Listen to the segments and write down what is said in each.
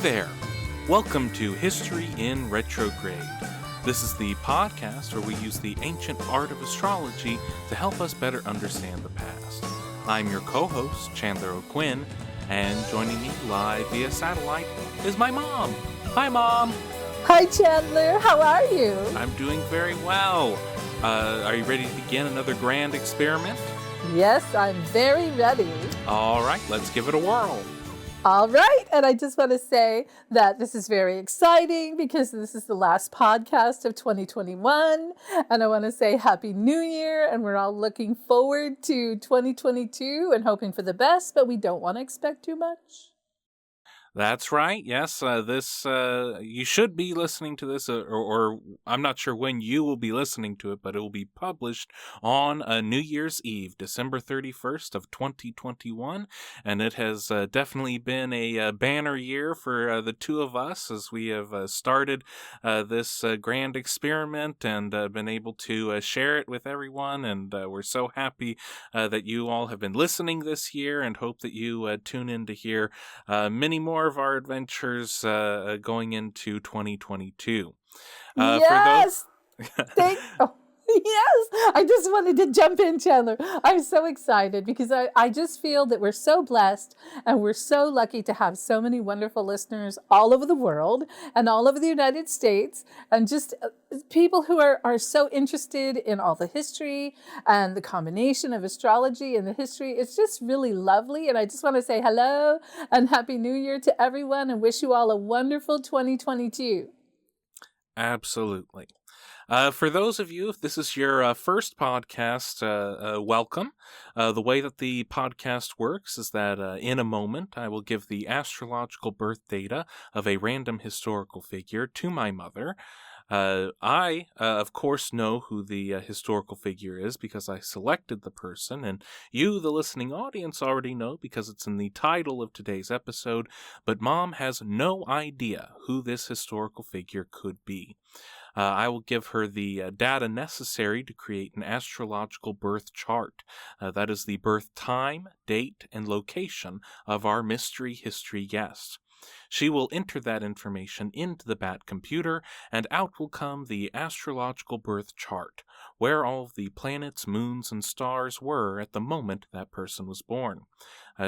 there! Welcome to History in Retrograde. This is the podcast where we use the ancient art of astrology to help us better understand the past. I'm your co-host, Chandler O'Quinn, and joining me live via satellite is my mom. Hi, Mom! Hi, Chandler. How are you? I'm doing very well. Are you ready to begin another grand experiment? Yes, I'm very ready. All right, let's give it a whirl. All right. And I just want to say that this is very exciting because this is the last podcast of 2021. And I want to say Happy New Year. And we're all looking forward to 2022 and hoping for the best, but we don't want to expect too much. That's right. Yes, you should be listening to this, or I'm not sure when you will be listening to it, but it will be published on New Year's Eve, December 31st of 2021, and it has definitely been a banner year for the two of us as we have started this grand experiment and been able to share it with everyone, and we're so happy that you all have been listening this year and hope that you tune in to hear many more of our adventures going into 2022. Yes! Yes! I just wanted to jump in, Chandler. I'm so excited because I just feel that we're so blessed and we're so lucky to have so many wonderful listeners all over the world and all over the United States, and just people who are so interested in all the history and the combination of astrology and the history. It's just really lovely. And I just want to say hello and Happy New Year to everyone and wish you all a wonderful 2022. Absolutely. For those of you, if this is your first podcast, welcome. The way that the podcast works is that in a moment, I will give the astrological birth data of a random historical figure to my mother. I, of course, know who the historical figure is because I selected the person, and you, the listening audience, already know because it's in the title of today's episode, but Mom has no idea who this historical figure could be. I will give her the data necessary to create an astrological birth chart. That is the birth time, date, and location of our mystery history guest. She will enter that information into the BAT computer, and out will come the astrological birth chart, where all of the planets, moons, and stars were at the moment that person was born.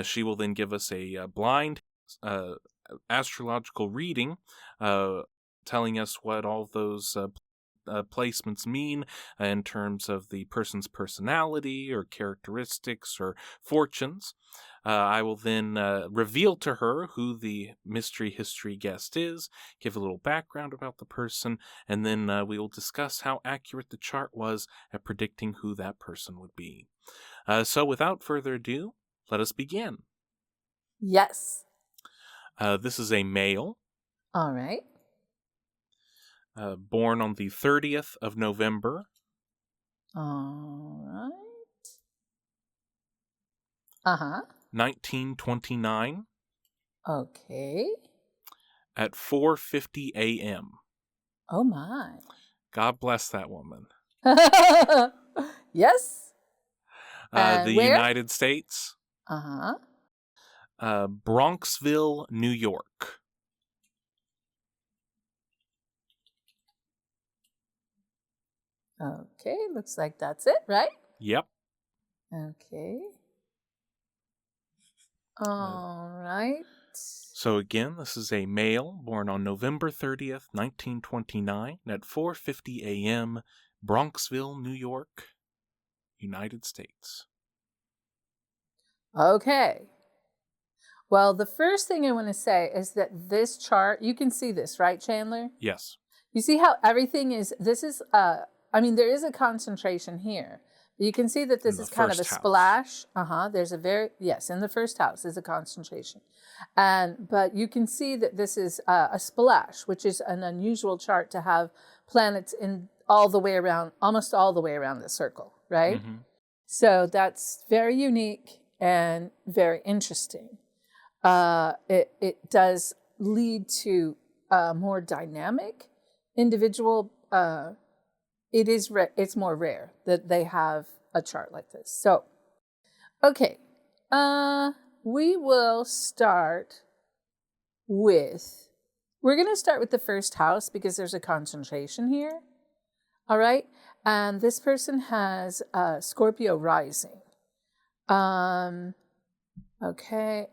She will then give us a blind astrological reading, telling us what all those placements mean in terms of the person's personality or characteristics or fortunes. I will then reveal to her who the mystery history guest is, give a little background about the person, and then we will discuss how accurate the chart was at predicting who that person would be. So without further ado, let us begin. Yes. This is a male. All right. Born on the 30th of November. All right. 1929. Okay. At 4:50 a.m. Oh, my. God bless that woman. Yes. The where? United States. Bronxville, New York. Okay, looks like that's it, right? Yep. Okay. All right. So again, this is a male born on November 30th, 1929 at 4:50 a.m., Bronxville, New York, United States. Okay. Well, the first thing I want to say is that this chart, you can see this, right, Chandler? Yes. You see how everything is, there is a concentration here. You can see that this is kind of a splash. There's in the first house is a concentration. But you can see that this is a splash, which is an unusual chart to have planets in all the way around, almost all the way around the circle, right? Mm-hmm. So that's very unique and very interesting. It does lead to a more dynamic individual. It's more rare that they have a chart like this. So, okay, we will start with We're going to start with the first house because there's a concentration here. All right. And this person has Scorpio rising. Okay.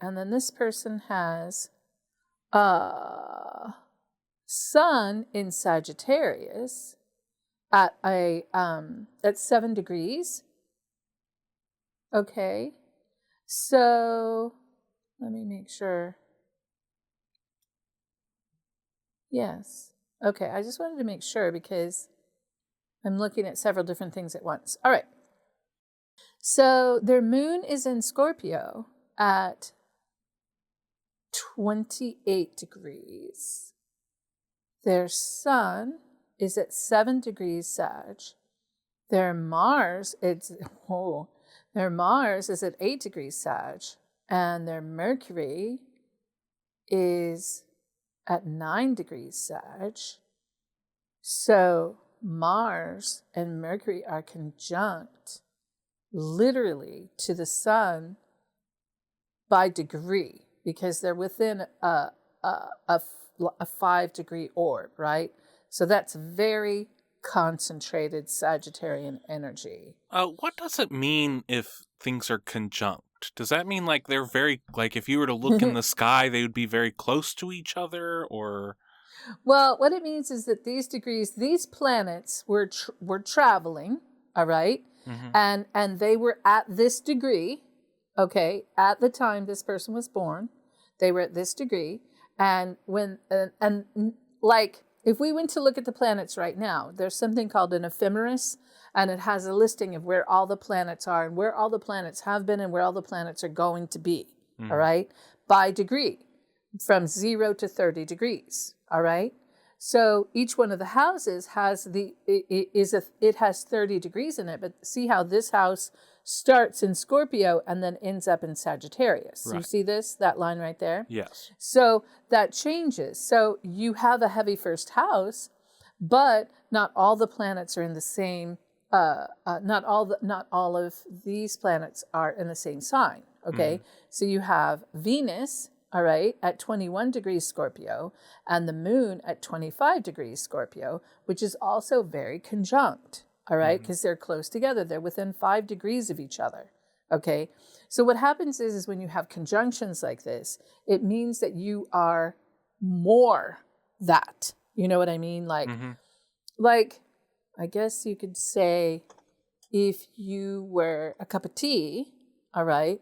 And then this person has Sun in Sagittarius at 7 degrees. Okay. So let me make sure. Yes. Okay. I just wanted to make sure because I'm looking at several different things at once. All right. So their moon is in Scorpio at 28 degrees. Their sun is at 7 degrees Sag. Their Mars is at 8 degrees Sag. And their Mercury is at 9 degrees Sag. So Mars and Mercury are conjunct literally to the sun by degree because they're within a 5-degree orb, right? So that's very concentrated Sagittarian energy. What does it mean if things are conjunct? Does that mean like they're very, like if you were to look in the sky, they would be very close to each other, or? Well, what it means is that these planets were traveling, all right? Mm-hmm. And they were at this degree, okay, at the time this person was born, they were at this degree. And when, like, if we went to look at the planets right now, there's something called an ephemeris, and it has a listing of where all the planets are and where all the planets have been and where all the planets are going to be, all right, by degree, from 0 to 30 degrees, all right? So each one of the houses has it has 30 degrees in it, but see how this house starts in Scorpio and then ends up in Sagittarius. Right. You see that line right there? Yes. So that changes. So you have a heavy first house, but not all the planets are in the same. Not all of these planets are in the same sign. Okay, so you have Venus. All right, at 21 degrees Scorpio, and the moon at 25 degrees Scorpio, which is also very conjunct, all right, because they're close together. They're within 5 degrees of each other, okay? So what happens is when you have conjunctions like this, it means that you are more that. You know what I mean? Like I guess you could say if you were a cup of tea, all right,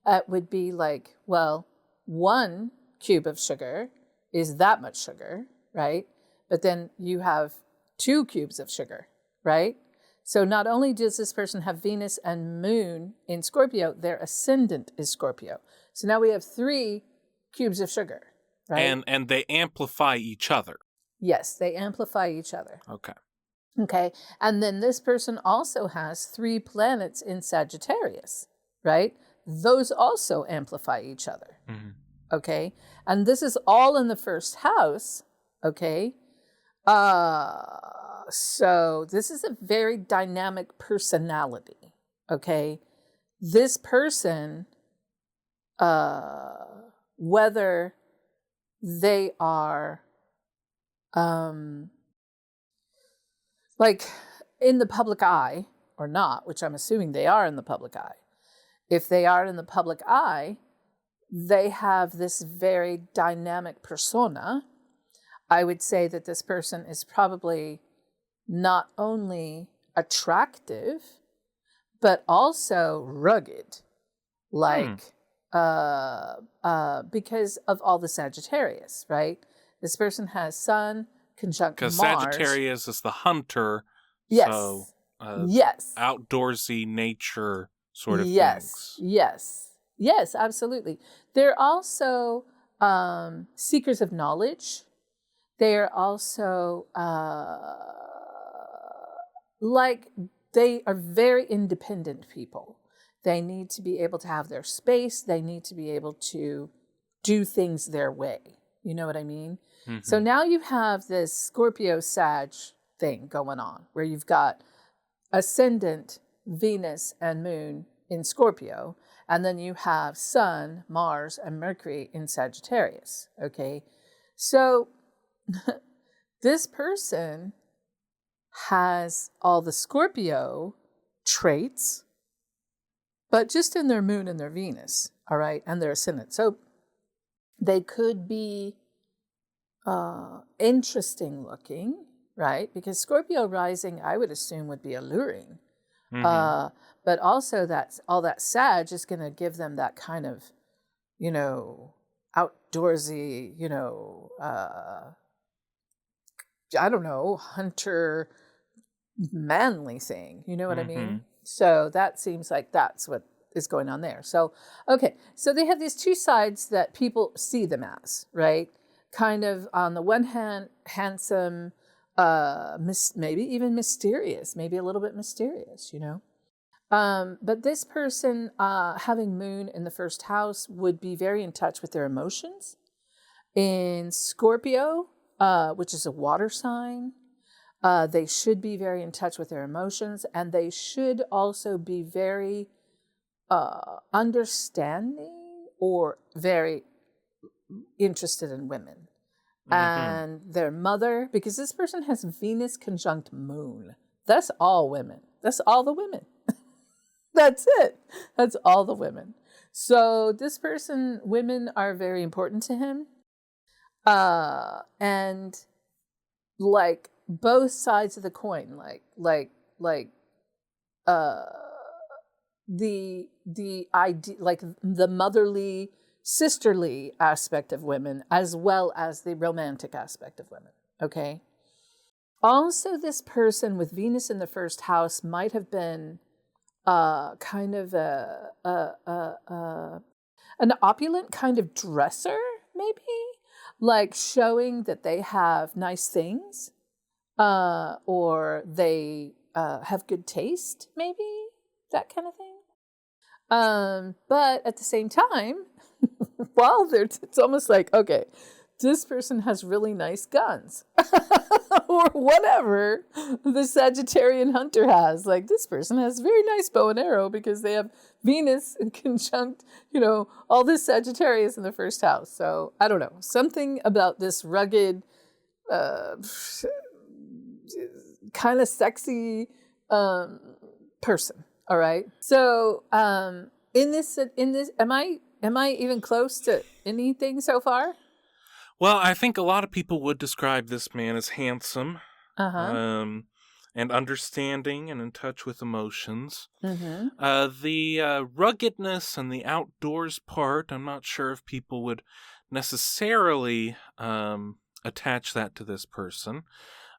it would be like, well, 1 cube of sugar is that much sugar, right? But then you have 2 cubes of sugar, right? So not only does this person have Venus and Moon in Scorpio, their ascendant is Scorpio. So now we have 3 cubes of sugar, right? And they amplify each other. Yes, they amplify each other. Okay. Okay. And then this person also has 3 planets in Sagittarius, right? Those also amplify each other. Mm-hmm. Okay. And this is all in the first house. Okay. So this is a very dynamic personality. Okay. This person, whether they are, like in the public eye or not, which I'm assuming they are in the public eye. If they are in the public eye, they have this very dynamic persona. I would say that this person is probably not only attractive, but also rugged, like, because of all the Sagittarius, right? This person has Sun conjunct Mars. Because Sagittarius is the hunter, yes. So yes, outdoorsy nature sort of yes. things. Yes, absolutely. They're also seekers of knowledge. They're also they are very independent people. They need to be able to have their space. They need to be able to do things their way. You know what I mean? Mm-hmm. So now you have this Scorpio Sag thing going on where you've got ascendant Venus and Moon in Scorpio, and then you have Sun, Mars, and Mercury in Sagittarius, okay? So this person has all the Scorpio traits, but just in their moon and their Venus, all right, and their ascendant. So they could be interesting looking, right? Because Scorpio rising, I would assume, would be alluring. Mm-hmm. But also all that Sag is going to give them that kind of, outdoorsy, I don't know, hunter, manly thing. You know what I mean? So that seems like that's what is going on there. So, okay. So they have these two sides that people see them as, right? Kind of on the one hand, handsome, maybe even mysterious, maybe a little bit mysterious, But this person having moon in the first house would be very in touch with their emotions. In Scorpio, which is a water sign, they should be very in touch with their emotions, and they should also be very understanding or very interested in women. And their mother, because this person has Venus conjunct moon. That's all women. That's all the women. That's it. That's all the women. So this person, women are very important to him. And like both sides of the coin, the idea, like the motherly, sisterly aspect of women, as well as the romantic aspect of women. Okay. Also, this person with Venus in the first house might have been kind of an opulent kind of dresser, maybe, like showing that they have nice things, or they have good taste, maybe that kind of thing. But at the same time, it's almost like, okay, this person has really nice guns or whatever the Sagittarian hunter has. Like, this person has very nice bow and arrow because they have Venus in conjunct, all this Sagittarius in the first house. So I don't know, something about this rugged, kind of sexy person. All right. So in this, am I even close to anything so far? Well, I think a lot of people would describe this man as handsome, and understanding and in touch with emotions. The ruggedness and the outdoors part, I'm not sure if people would necessarily attach that to this person.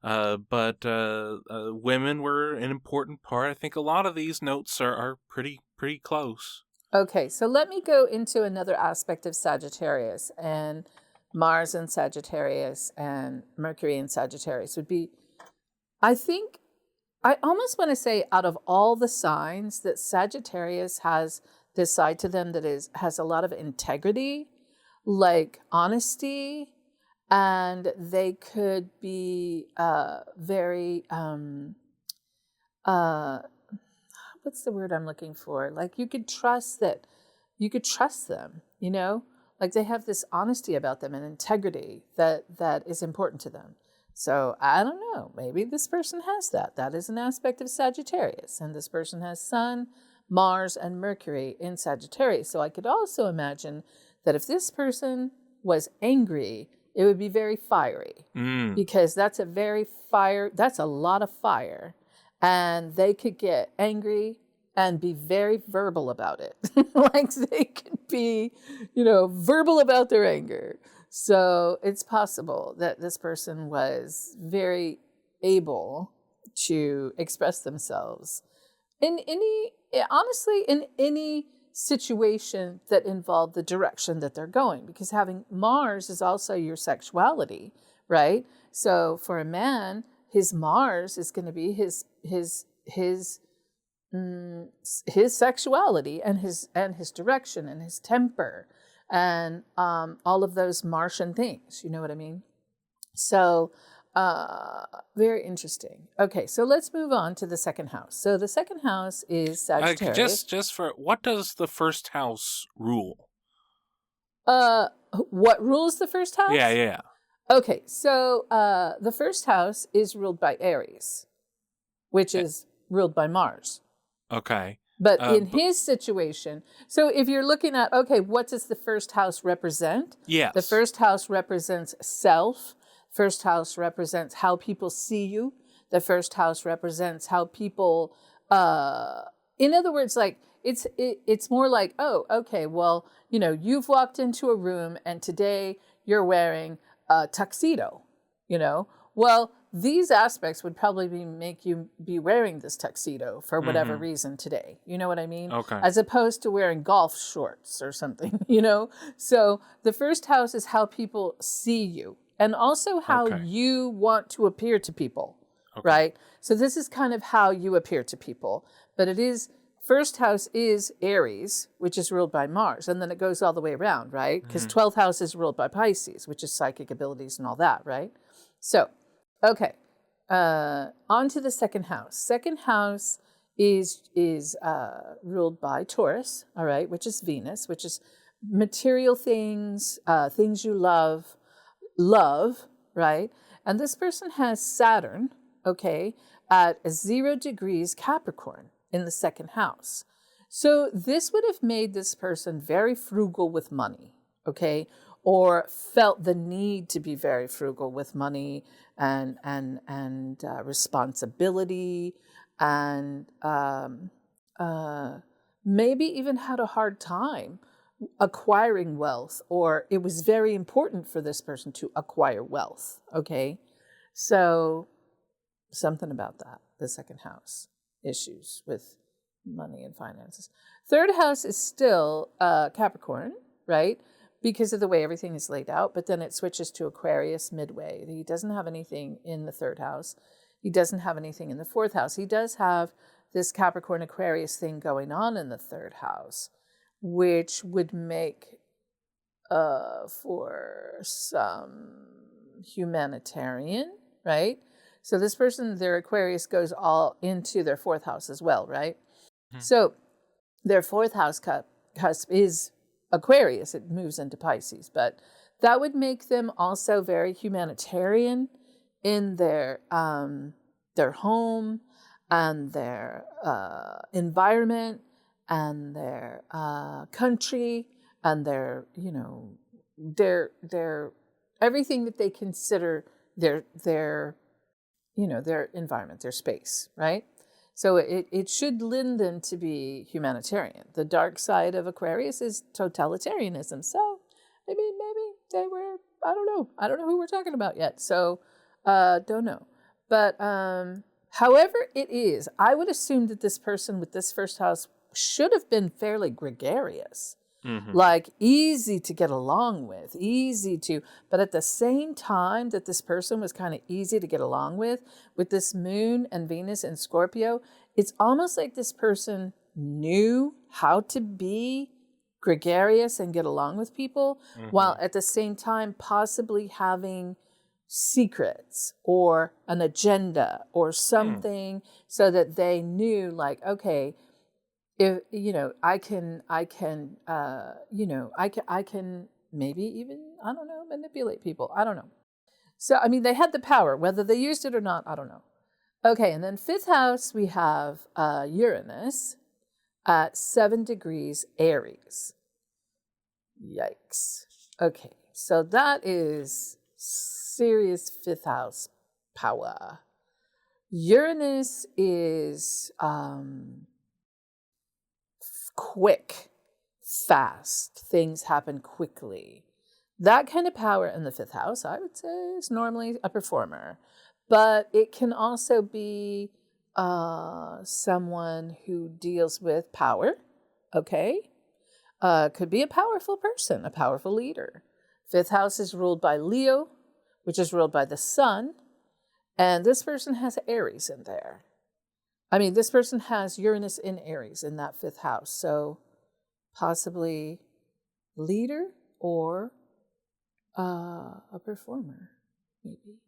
But women were an important part. I think a lot of these notes are pretty close. Okay, so let me go into another aspect of Sagittarius, and Mars in Sagittarius and Mercury in Sagittarius would be, I think, I almost want to say out of all the signs that Sagittarius has this side to them that has a lot of integrity, like honesty, and they could be very, what's the word I'm looking for? Like you could trust them, Like they have this honesty about them and integrity that is important to them. So I don't know, maybe this person has that. That is an aspect of Sagittarius. And this person has Sun, Mars, and Mercury in Sagittarius. So I could also imagine that if this person was angry, it would be very fiery, because that's a lot of fire. And they could get angry and be very verbal about it. Like they could be, verbal about their anger. So it's possible that this person was very able to express themselves in any situation that involved the direction that they're going, because having Mars is also your sexuality, right? So for a man, his Mars is going to be his sexuality and his direction and his temper and all of those Martian things. You know what I mean? So very interesting. Okay, so let's move on to the second house. So the second house is Sagittarius. Just for, what does the first house rule? What rules the first house? Yeah. Okay, so the first house is ruled by Aries, which is ruled by Mars. Okay. But in his situation, so if you're looking at, okay, what does the first house represent? Yes. The first house represents self. First house represents how people see you. The first house represents how people, in other words, like it's more like, oh, okay, well, you've walked into a room and today you're wearing a tuxedo, well, these aspects would probably make you be wearing this tuxedo for whatever reason today. You know what I mean? Okay. As opposed to wearing golf shorts or something, So the first house is how people see you and also how you want to appear to people, right? So this is kind of how you appear to people. But first house is Aries, which is ruled by Mars. And then it goes all the way around, right? Because 12th house is ruled by Pisces, which is psychic abilities and all that, right? So, okay, on to the second house. Second house is ruled by Taurus, all right, which is Venus, which is material things, things you love, right? And this person has Saturn, okay, at 0 degrees Capricorn in the second house. So this would have made this person very frugal with money, okay, or felt the need to be very frugal with money and responsibility, and maybe even had a hard time acquiring wealth, or it was very important for this person to acquire wealth, okay? So something about that, the second house, issues with money and finances. Third house is still Capricorn, right? Because of the way everything is laid out, but then it switches to Aquarius midway. He doesn't have anything in the third house. He doesn't have anything in the fourth house. He does have this Capricorn Aquarius thing going on in the third house, which would make for some humanitarian, right? So this person, their Aquarius goes all into their fourth house as well, right? So their fourth house cusp is Aquarius. It moves into Pisces, but that would make them also very humanitarian in their home and their environment and their country and their everything that they consider their environment, their space, right? So it should lend them to be humanitarian. The dark side of Aquarius is totalitarianism. So maybe they were, I don't know. I don't know who we're talking about yet. So don't know. But however it is, I would assume that this person with this first house should have been fairly gregarious. Like easy to get along with, but at the same time that this person was kind of easy to get along with this moon and Venus and Scorpio, it's almost like this person knew how to be gregarious and get along with people, while at the same time possibly having secrets or an agenda or something, so that they knew, like, okay, if I can maybe even, I don't know, manipulate people. I don't know. So I mean, they had the power. Whether they used it or not, I don't know. Okay, and then fifth house we have Uranus at 7 degrees Aries. Yikes. Okay, so that is serious fifth house power. Uranus is quick, fast. Things happen quickly. That kind of power in the fifth house, I would say, is normally a performer. But it can also be someone who deals with power, okay? Could be a powerful person, a powerful leader. Fifth house is ruled by Leo, which is ruled by the sun. And this person has Aries in there. I mean, this person has Uranus in Aries in that fifth house. So possibly leader or a performer, maybe.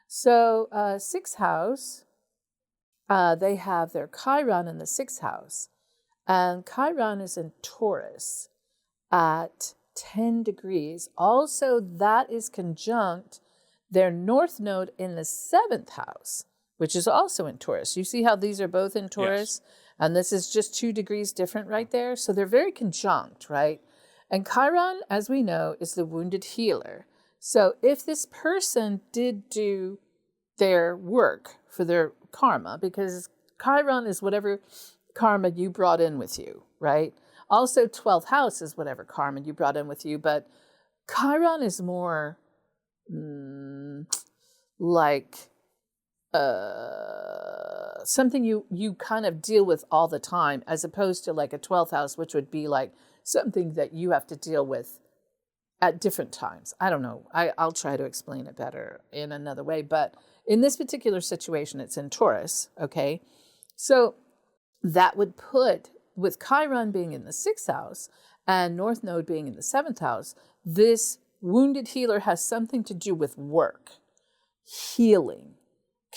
So sixth house, they have their Chiron in the sixth house. And Chiron is in Taurus at 10 degrees. Also, that is conjunct their north node in the 7th house, which is also in Taurus. You see how these are both in Taurus? Yes. And this is just 2 degrees different right there. So they're very conjunct, right? And Chiron, as we know, is the wounded healer. So if this person did do their work for their karma, because Chiron is whatever karma you brought in with you, right? Also, 12th house is whatever karma you brought in with you, but Chiron is more like something you kind of deal with all the time, as opposed to like a 12th house, which would be like something that you have to deal with at different times. I don't know. I'll try to explain it better in another way. But in this particular situation, it's in Taurus, okay? So that would put, with Chiron being in the 6th house and North Node being in the 7th house, this wounded healer has something to do with work, healing,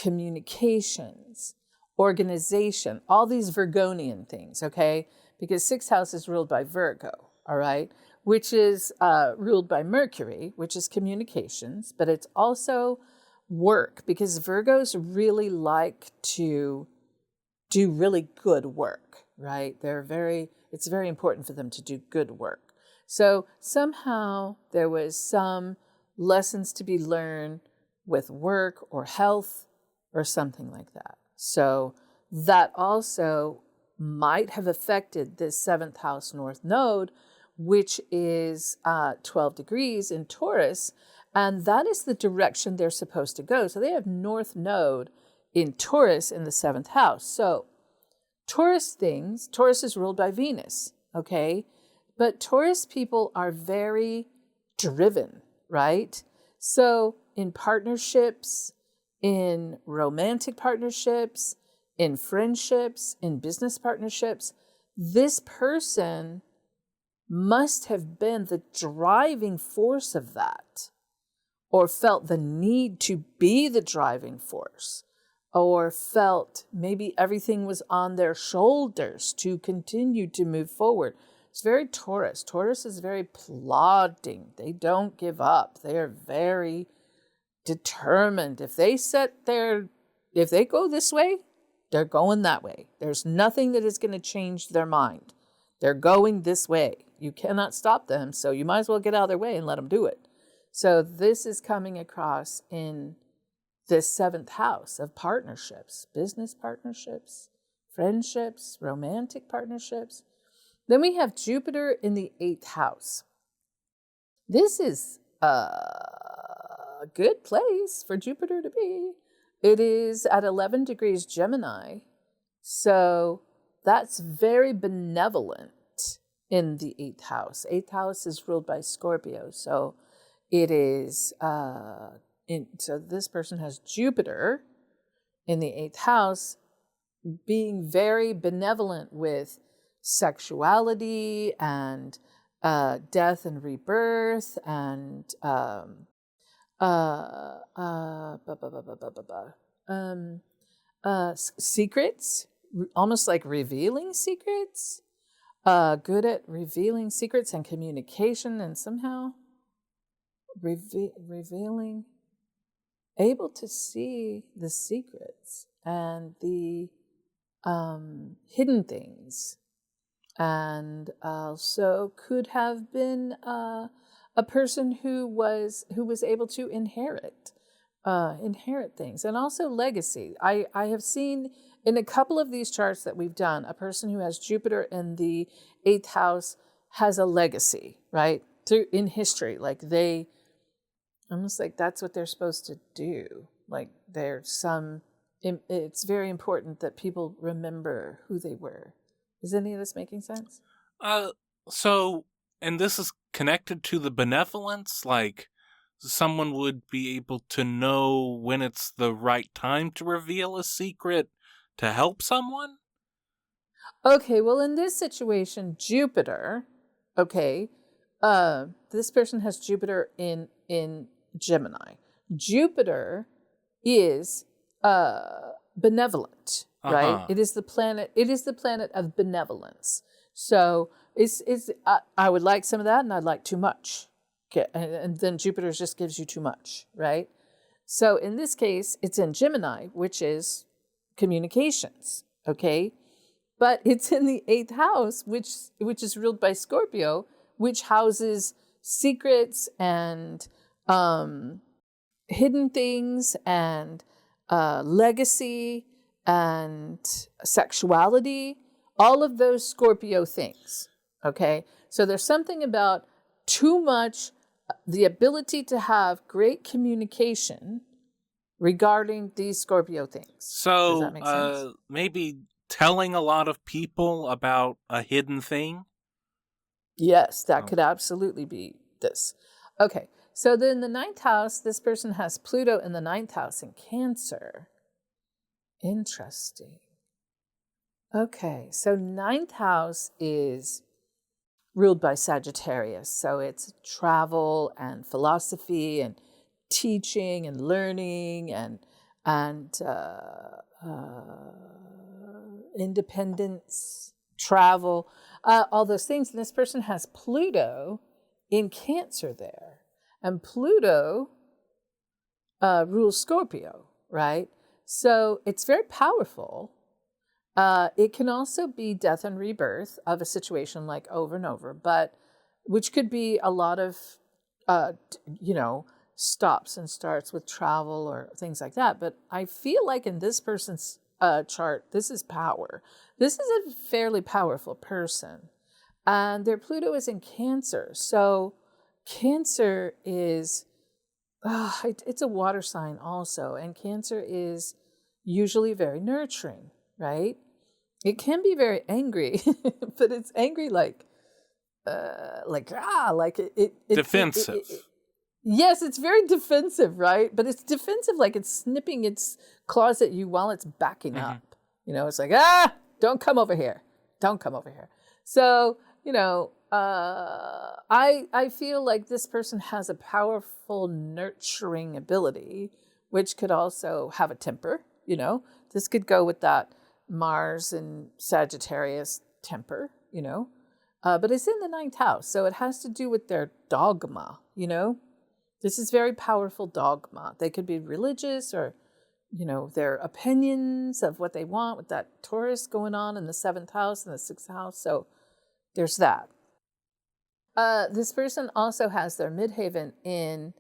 communications, organization, all these Virgonian things, okay? Because 6th house is ruled by Virgo, all right? Which is ruled by Mercury, which is communications, but it's also work, because Virgos really like to do really good work, right? It's very important for them to do good work. So somehow there was some lessons to be learned with work or health or something like that. So that also might have affected this 7th house North Node, which is 12 degrees in Taurus, and that is the direction they're supposed to go. So they have North Node in Taurus in the 7th house. So Taurus is ruled by Venus, okay? But Taurus people are very driven, right? So in partnerships, in romantic partnerships, in friendships, in business partnerships, this person must have been the driving force of that, or felt the need to be the driving force, or felt maybe everything was on their shoulders to continue to move forward. It's very Taurus. Taurus is very plodding. They don't give up. They are very determined. If they go this way, they're going that way. There's nothing that is going to change their mind. They're going this way. You cannot stop them, so you might as well get out of their way and let them do it. So this is coming across in this 7th house of partnerships, business partnerships, friendships, romantic partnerships. Then we have Jupiter in the 8th house. This is a good place for Jupiter to be. It is at 11 degrees Gemini, so that's very benevolent in the 8th house. 8th house is ruled by Scorpio, so it is, so this person has Jupiter in the 8th house being very benevolent with sexuality and death and rebirth and secrets, almost like revealing secrets, good at revealing secrets and communication, and somehow revealing, able to see the secrets and the hidden things, and also could have been a person who was able to inherit things, and also legacy. I have seen in a couple of these charts that we've done, a person who has Jupiter in the 8th house has a legacy, right? In history, like they, almost like that's what they're supposed to do. Like it's very important that people remember who they were. Is any of this making sense? So, and this is connected to the benevolence, like someone would be able to know when it's the right time to reveal a secret to help someone? Okay, well, in this situation, Jupiter, okay, this person has Jupiter in Gemini. Jupiter is benevolent, right? It is the planet of benevolence. So I would like some of that, and I'd like too much. Okay, and then Jupiter just gives you too much, right? So in this case, it's in Gemini, which is communications, okay? But it's in the 8th house, which is ruled by Scorpio, which houses secrets and hidden things and legacy and sexuality, all of those Scorpio things, okay? So there's something about too much, the ability to have great communication regarding these Scorpio things. So, does that make sense? Maybe telling a lot of people about a hidden thing? Yes, that could absolutely be this. Okay, so then the 9th house, this person has Pluto in the 9th house in Cancer. Interesting. Okay, so 9th house is ruled by Sagittarius. So it's travel and philosophy and teaching and learning and independence, travel, all those things. And this person has Pluto in Cancer there. And Pluto rules Scorpio, right? So it's very powerful. It can also be death and rebirth of a situation like over and over, but which could be a lot of, stops and starts with travel or things like that. But I feel like in this person's chart, this is power. This is a fairly powerful person. And their Pluto is in Cancer. So Cancer is, it's a water sign also. And Cancer is usually very nurturing, right? It can be very angry, but it's angry like defensive. Yes, it's very defensive, right? But it's defensive like it's snipping its claws at you while it's backing up. It's like, don't come over here. Don't come over here. So, I feel like this person has a powerful nurturing ability, which could also have a temper, This could go with that Mars and Sagittarius temper, but it's in the 9th house. So it has to do with their dogma, This is very powerful dogma. They could be religious or, their opinions of what they want with that Taurus going on in the 7th house and the 6th house. So there's that. This person also has their midheaven in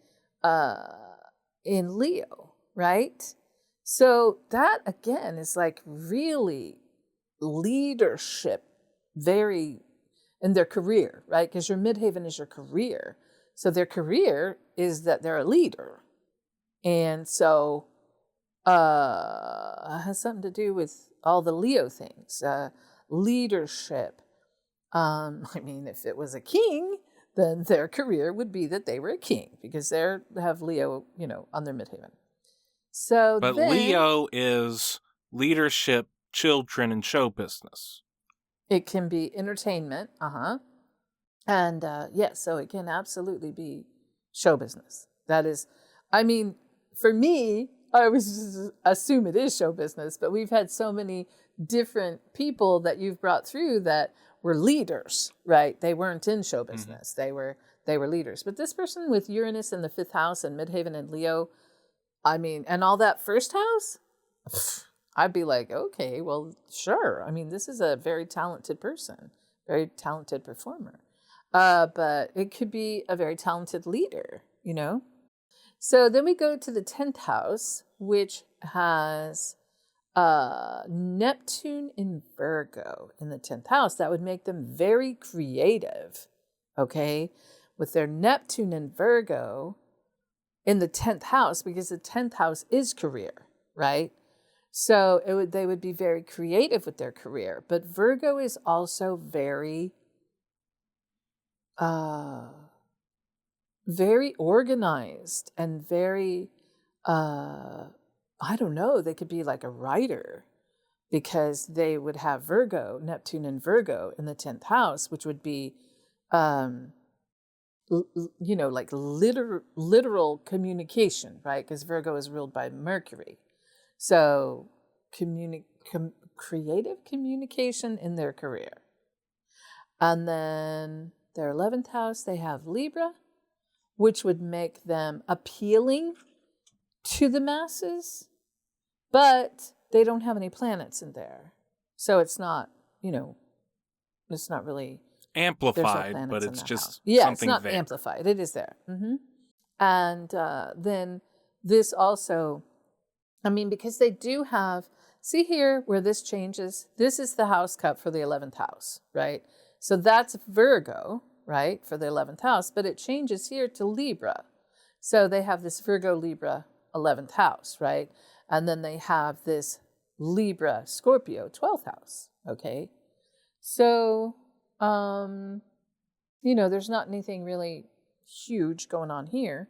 Leo, right? So that, again, is like really leadership, very in their career, right? Because your midheaven is your career. So their career is that they're a leader. And so it has something to do with all the Leo things, leadership. If it was a king, then their career would be that they were a king because they have Leo, on their midheaven. But Leo is leadership, children, and show business. It can be entertainment, and so it can absolutely be show business. That is, for me, I always just assume it is show business, but we've had so many different people that you've brought through that were leaders, right? They weren't in show business. They were leaders. But this person with Uranus in the 5th house and midheaven in Leo, and all that first house, I'd be like, okay, well, sure. This is a very talented person, very talented performer. But it could be a very talented leader, So then we go to the 10th house, which has Neptune in Virgo in the 10th house. That would make them very creative, okay? With their Neptune in Virgo in the 10th house, because the 10th house is career, right? So they would be very creative with their career. But Virgo is also very, very organized and very, they could be like a writer because they would have Virgo, Neptune and Virgo in the 10th house, which would be, like literal communication, right? Because Virgo is ruled by Mercury. So creative communication in their career. And then their 11th house, they have Libra, which would make them appealing to the masses, but they don't have any planets in there. So it's not, it's not really amplified, no but it's just house. Yeah, something it's not there. amplified. It is there. Mm-hmm. And then this also, because they do have, see here where this changes? This is the house cut for the 11th house, right? So that's Virgo, right, for the 11th house, but it changes here to Libra. So they have this Virgo, Libra, 11th house, right? And then they have this Libra, Scorpio, 12th house, okay? So, there's not anything really huge going on here.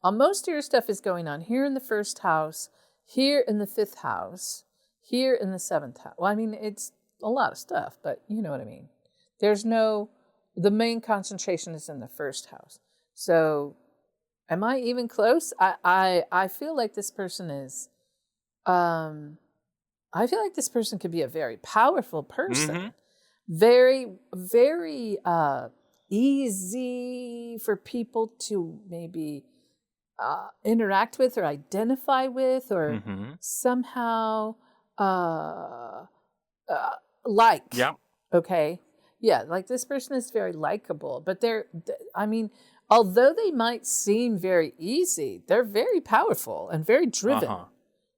Most of your stuff is going on here in the 1st house, here in the 5th house, here in the 7th house. Well, it's a lot of stuff, but you know what I mean. The main concentration is in the 1st house. So am I even close? I feel like this person is, I feel like this person could be a very powerful person. Mm-hmm. Very, very easy for people to maybe interact with or identify with or somehow like. Yeah. Okay. Yeah, like this person is very likable, but although they might seem very easy, they're very powerful and very driven. Uh-huh.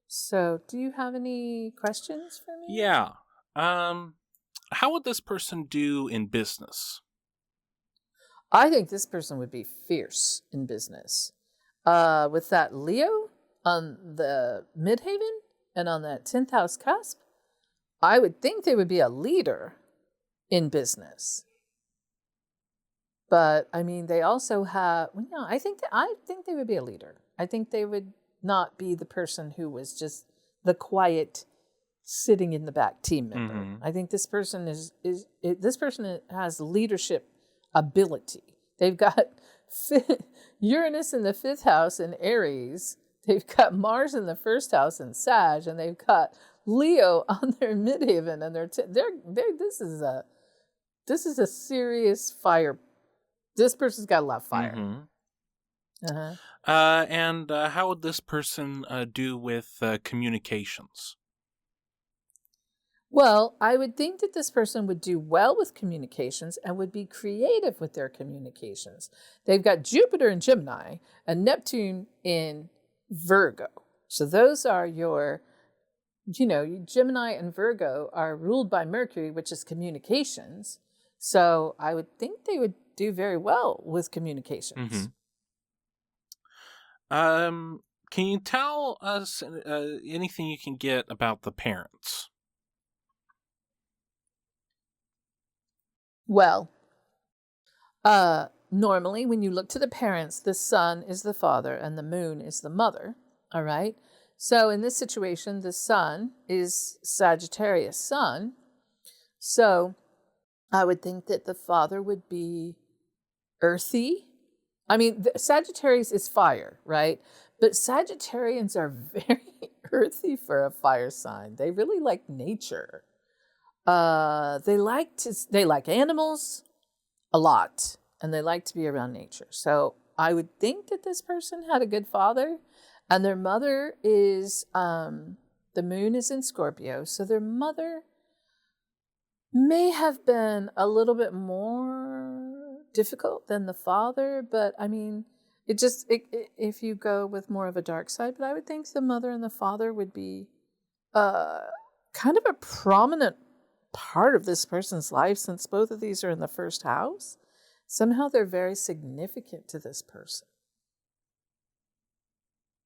So, do you have any questions for me? Yeah. How would this person do in business? I think this person would be fierce in business. With that Leo on the midhaven and on that 10th house cusp, I would think they would be a leader in business. But they also have. I think they would be a leader. I think they would not be the person who was just the quiet, sitting in the back team member. Mm-hmm. I think this person this person has leadership ability. They've got Uranus in the 5th house in Aries. They've got Mars in the 1st house in Sag, and they've got Leo on their midhaven, and this is a serious fire. This person's got a lot of fire. Mm-hmm. Uh-huh. And how would this person do with communications? Well, I would think that this person would do well with communications and would be creative with their communications. They've got Jupiter in Gemini and Neptune in Virgo. So those are your, Gemini and Virgo are ruled by Mercury, which is communications. So I would think they would do very well with communications. Mm-hmm. Can you tell us anything you can get about the parents? Well, normally when you look to the parents, the sun is the father and the moon is the mother. All right. So in this situation, the sun is Sagittarius sun. So I would think that the father would be earthy. Sagittarius is fire, right? But Sagittarians are very earthy for a fire sign. They really like nature. They like animals a lot, and they like to be around nature. So I would think that this person had a good father, and their mother is the moon is in Scorpio, so their mother may have been a little bit more difficult than the father, but if you go with more of a dark side, but I would think the mother and the father would be kind of a prominent part of this person's life, since both of these are in the 1st house. Somehow they're very significant to this person.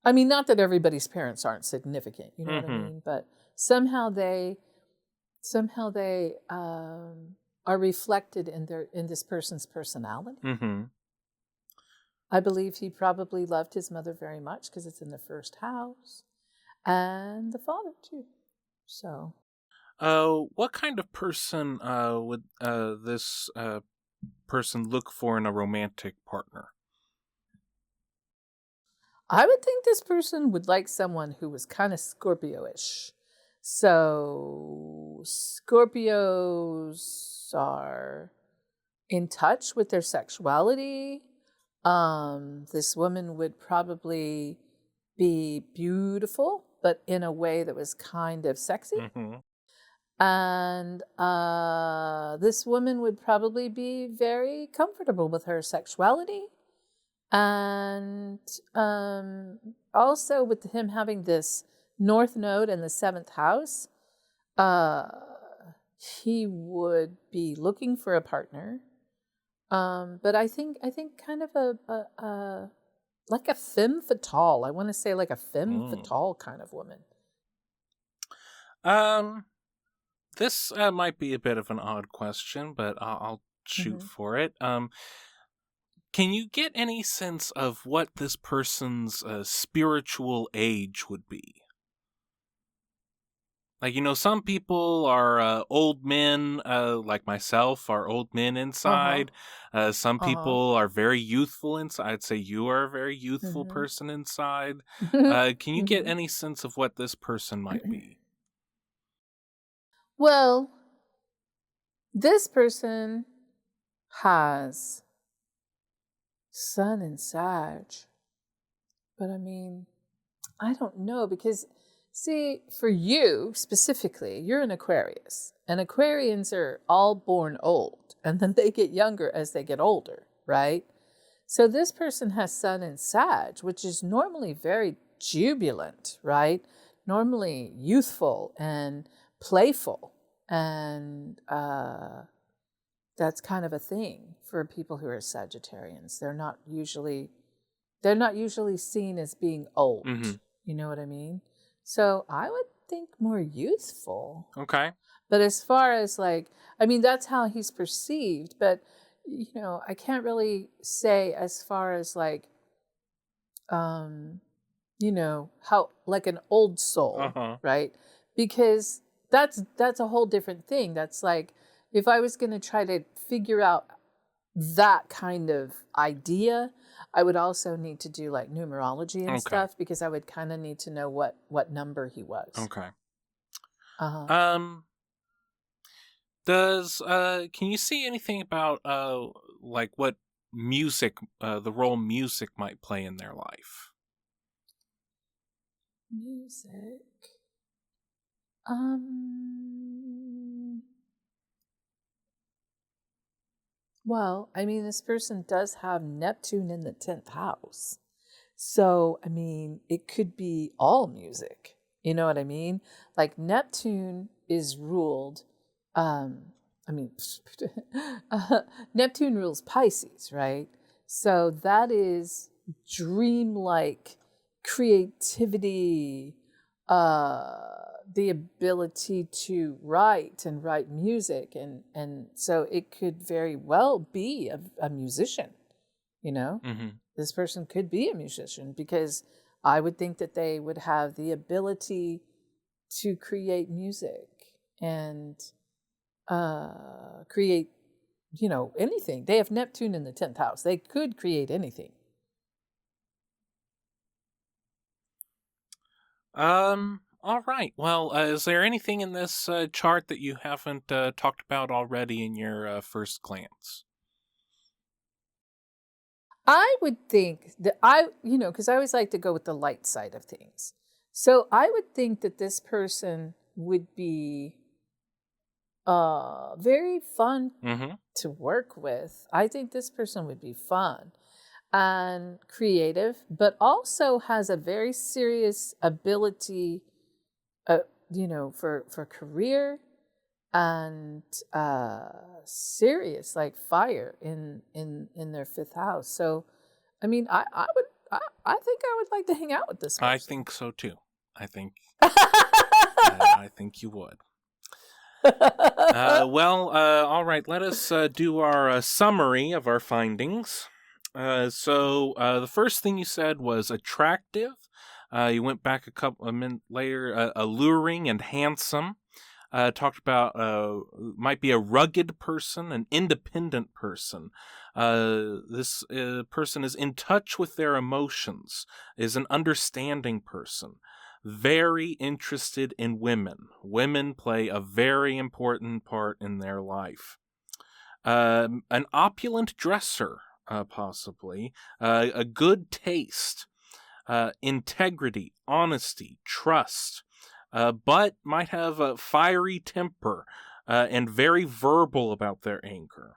Not that everybody's parents aren't significant, you know what I mean? But somehow they are reflected in this person's personality. Mm-hmm. I believe he probably loved his mother very much because it's in the 1st house, and the father too. So, what kind of person would this person look for in a romantic partner? I would think this person would like someone who was kind of Scorpio-ish. So Scorpios are in touch with their sexuality. This woman would probably be beautiful, but in a way that was kind of sexy. Mm-hmm. And this woman would probably be very comfortable with her sexuality. And also with him having this North Node in the 7th house, he would be looking for a partner. But I think kind of a like a femme fatale. I want to say like a femme fatale kind of woman. This might be a bit of an odd question, but I'll shoot for it. Can you get any sense of what this person's spiritual age would be? Like, some people are old men, like myself, are old men inside. Some people are very youthful inside. I'd say you are a very youthful person inside. Can you get any sense of what this person might be? Well, this person has Sun in Sag. But I mean, I don't know, because see, for you specifically, you're an Aquarius, and Aquarians are all born old, and then they get younger as they get older, right? So this person has Sun in Sag, which is normally very jubilant, right? Normally youthful and playful, and that's kind of a thing for people who are Sagittarians. They're not usually seen as being old. You know what I mean? So I would think more youthful. Okay. But as far as that's how he's perceived. But, I can't really say as far as how like an old soul, right? Because that's a whole different thing. That's like, if I was going to try to figure out that kind of idea, I would also need to do like numerology and stuff, because I would kind of need to know what number he was. Okay. Can you see anything about like what music, the role music might play in their life? Music. Well, I mean, this person does have Neptune in the 10th house. So, I mean, it could be all music. You know what I mean? Like Neptune is ruled, Neptune rules Pisces, right? So that is dreamlike creativity, the ability to write music, and so it could very well be a musician. This person could be a musician, because I would think that they would have the ability to create music and create anything. They have Neptune in the 10th house. They could create anything. All right. Well, is there anything in this chart that you haven't talked about already in your first glance? I would think that because I always like to go with the light side of things. So I would think that this person would be very fun to work with. I think this person would be fun and creative, but also has a very serious ability, for career, and serious like fire in their 5th house. So, I mean, I think I would like to hang out with this person. I think so too. I think I think you would. All right. Let us do our summary of our findings. So the first thing you said was attractive. You went back a couple of minutes later, alluring and handsome. Talked about might be a rugged person, an independent person. This person is in touch with their emotions, is an understanding person, very interested in women. Women play a very important part in their life. An opulent dresser, possibly. A good taste. integrity, honesty, trust, but might have a fiery temper and very verbal about their anger.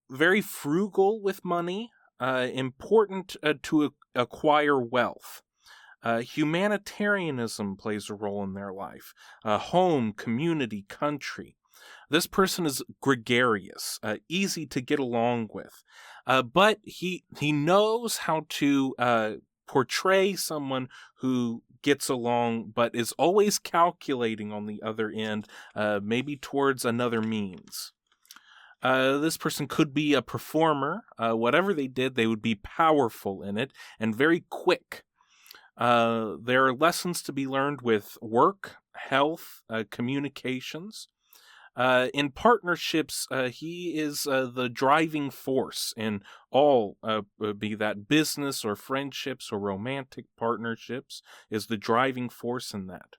Very frugal with money, important to acquire wealth. Humanitarianism plays a role in their life. Home, community, country. This person is gregarious, easy to get along with, but he knows how to portray someone who gets along, but is always calculating on the other end, maybe towards another means. This person could be a performer. Whatever they did, they would be powerful in it and very quick. There are lessons to be learned with work, health, communications. In partnerships, he is the driving force in all, be that business or friendships or romantic partnerships, is the driving force in that.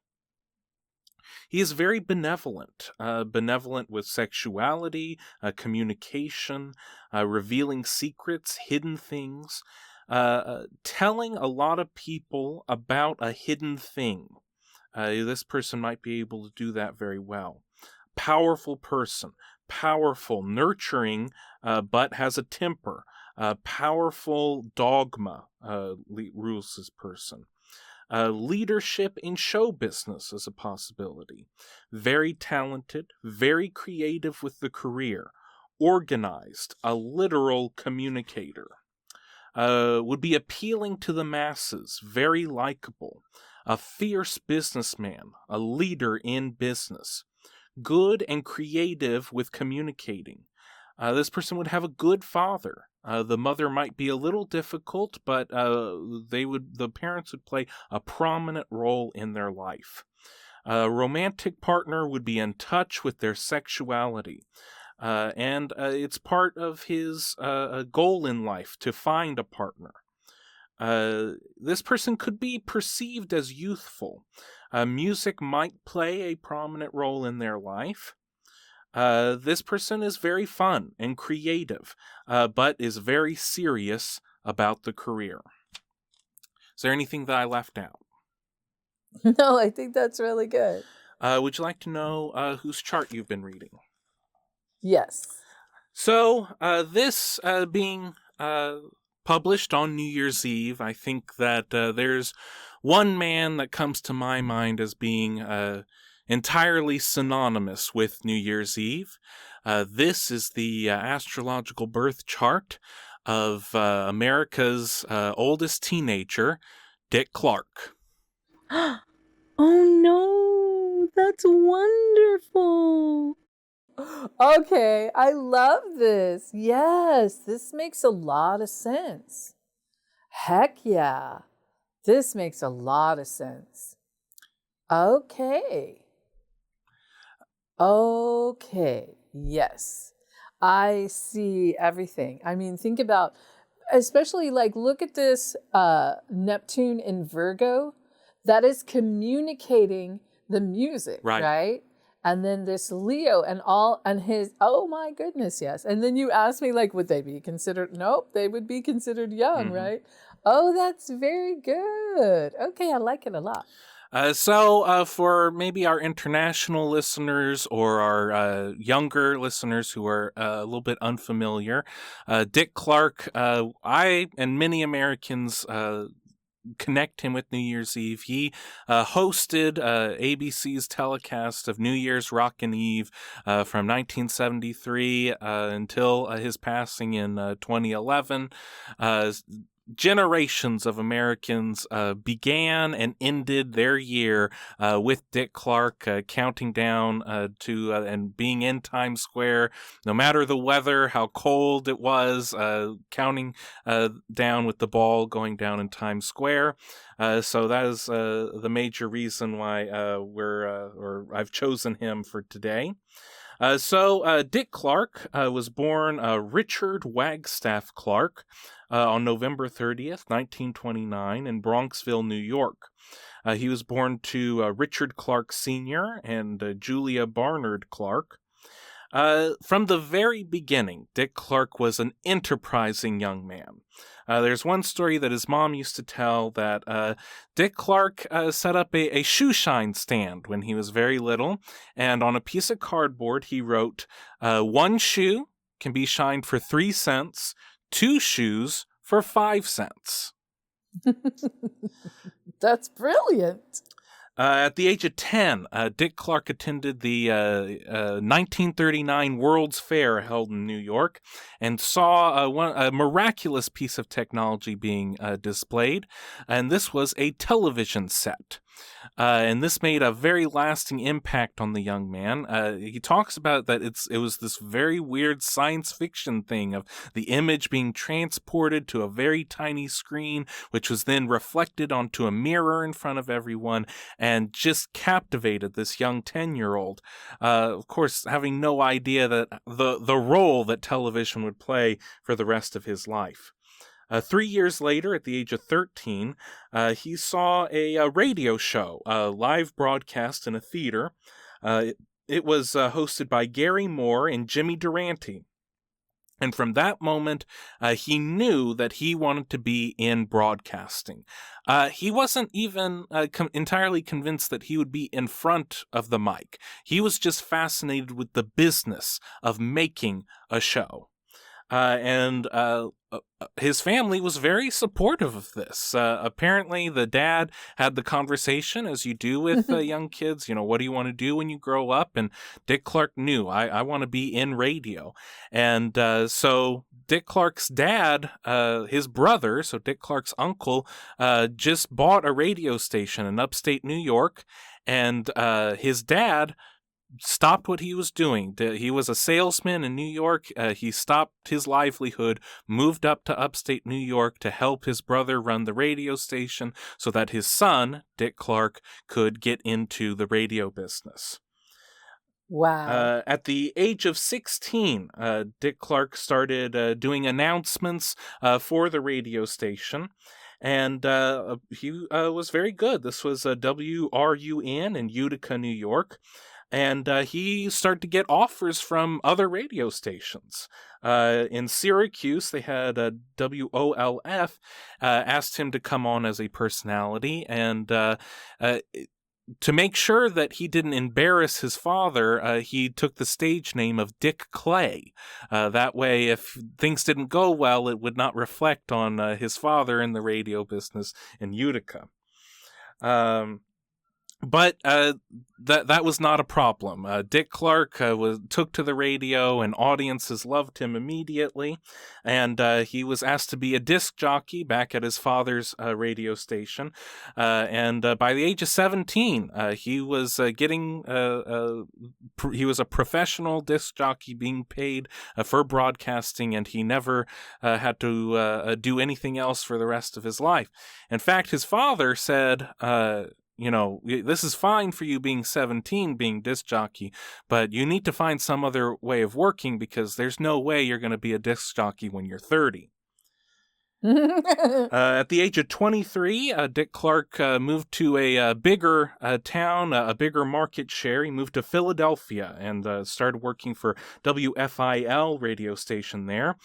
He is very benevolent, benevolent with sexuality, communication, revealing secrets, hidden things, telling a lot of people about a hidden thing. This person might be able to do that very well. Powerful person, powerful, nurturing, but has a temper. Powerful dogma rules this person. Leadership in show business is a possibility. Very talented, very creative with the career. Organized, a literal communicator. Would be appealing to the masses, very likable. A fierce businessman, a leader in business. Good and creative with communicating. This person would have a good father. The mother might be a little difficult, but the parents would play a prominent role in their life. A romantic partner would be in touch with their sexuality. And it's part of his goal in life to find a partner. This person could be perceived as youthful. Music might play a prominent role in their life. This person is very fun and creative, but is very serious about the career. Is there anything that I left out? No, I think that's really good. Would you like to know whose chart you've been reading? Yes. So, this being published on New Year's Eve, I think that there's one man that comes to my mind as being entirely synonymous with New Year's Eve. This is the astrological birth chart of America's oldest teenager, Dick Clark. Oh no, that's wonderful. Okay, I love this. Yes, this makes a lot of sense. Heck yeah. This makes a lot of sense. Okay. Yes. I see everything. I mean, think about, especially like, look at this Neptune in Virgo. That is communicating the music, right? And then this Leo and his, oh my goodness, yes. And then you ask me, like, would they be considered? Nope, they would be considered young, right? Oh, that's very good. Okay, I like it a lot. So for maybe our international listeners or our younger listeners who are a little bit unfamiliar, Dick Clark, I and many Americans connect him with New Year's Eve. He hosted ABC's telecast of New Year's Rockin' Eve from 1973 until his passing in 2011. Generations of Americans began and ended their year with Dick Clark, counting down to and being in Times Square, no matter the weather, how cold it was, counting down with the ball going down in Times Square. So that is the major reason why I've chosen him for today. So Dick Clark was born Richard Wagstaff Clark on November 30th, 1929 in Bronxville, New York. He was born to Richard Clark Sr. and Julia Barnard Clark. From the very beginning, Dick Clark was an enterprising young man. There's one story that his mom used to tell that Dick Clark set up a shoe shine stand when he was very little, and on a piece of cardboard he wrote, 1 shoe can be shined for 3 cents, 2 shoes for 5 cents. That's brilliant. At the age of 10, Dick Clark attended the 1939 World's Fair held in New York and saw a miraculous piece of technology being displayed, and this was a television set. And this made a very lasting impact on the young man. He talks about that it was this very weird science fiction thing of the image being transported to a very tiny screen, which was then reflected onto a mirror in front of everyone, and just captivated this young 10-year-old. Of course, having no idea that the role that television would play for the rest of his life. 3 years later, at the age of 13, he saw a radio show, a live broadcast in a theater. It was hosted by Gary Moore and Jimmy Durante. And from that moment, he knew that he wanted to be in broadcasting. He wasn't even entirely convinced that he would be in front of the mic. He was just fascinated with the business of making a show. And his family was very supportive of this. Apparently, the dad had the conversation, as you do with young kids, what do you want to do when you grow up? And Dick Clark knew, I want to be in radio. And so Dick Clark's dad, his brother, so Dick Clark's uncle, just bought a radio station in upstate New York. And his dad stopped what he was doing. He was a salesman in New York. He stopped his livelihood, moved up to upstate New York to help his brother run the radio station so that his son, Dick Clark, could get into the radio business. Wow. At the age of 16, Dick Clark started doing announcements for the radio station. And he was very good. This was WRUN in Utica, New York. And he started to get offers from other radio stations. In Syracuse, they had WOLF asked him to come on as a personality. And to make sure that he didn't embarrass his father, he took the stage name of Dick Clay. That way, if things didn't go well, it would not reflect on his father in the radio business in Utica. But that was not a problem. Dick Clark took to the radio, and audiences loved him immediately. And he was asked to be a disc jockey back at his father's radio station. And by the age of 17, he was he was a professional disc jockey being paid for broadcasting, and he never had to do anything else for the rest of his life. In fact, his father said, this is fine for you being 17, being disc jockey, but you need to find some other way of working because there's no way you're going to be a disc jockey when you're 30. At the age of 23, Dick Clark moved to a bigger town, a bigger market share. He moved to Philadelphia and started working for WFIL radio station there.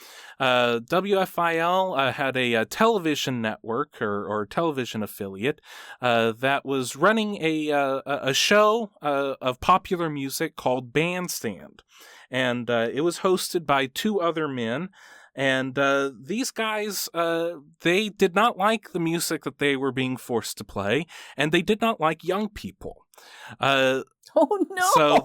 WFIL had a television network or television affiliate that was running a show of popular music called Bandstand. And it was hosted by 2 other men. And these guys, they did not like the music that they were being forced to play, and they did not like young people. Oh, no! So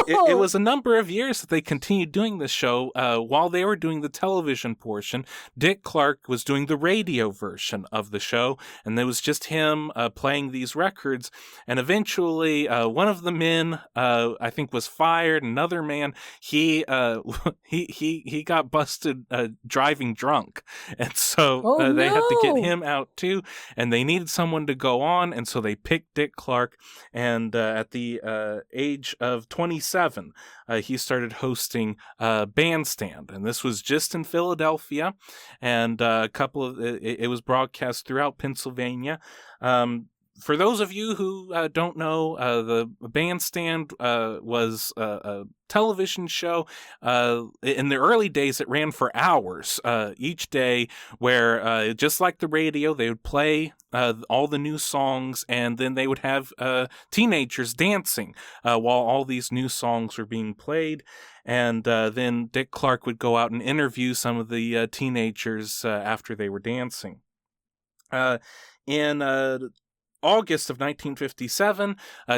it was a number of years that they continued doing this show. While they were doing the television portion, Dick Clark was doing the radio version of the show, and it was just him playing these records. And eventually, one of the men, I think, was fired. Another man, he got busted driving drunk, and so they had to get him out too. And they needed someone to go on, and so they picked Dick Clark. And at the age of 27, he started hosting Bandstand, and this was just in Philadelphia, and it was broadcast throughout Pennsylvania. For those of you who don't know, the Bandstand was a television show. In the early days, it ran for hours each day, where just like the radio, they would play all the new songs, and then they would have teenagers dancing while all these new songs were being played. And then Dick Clark would go out and interview some of the teenagers after they were dancing. In August of 1957,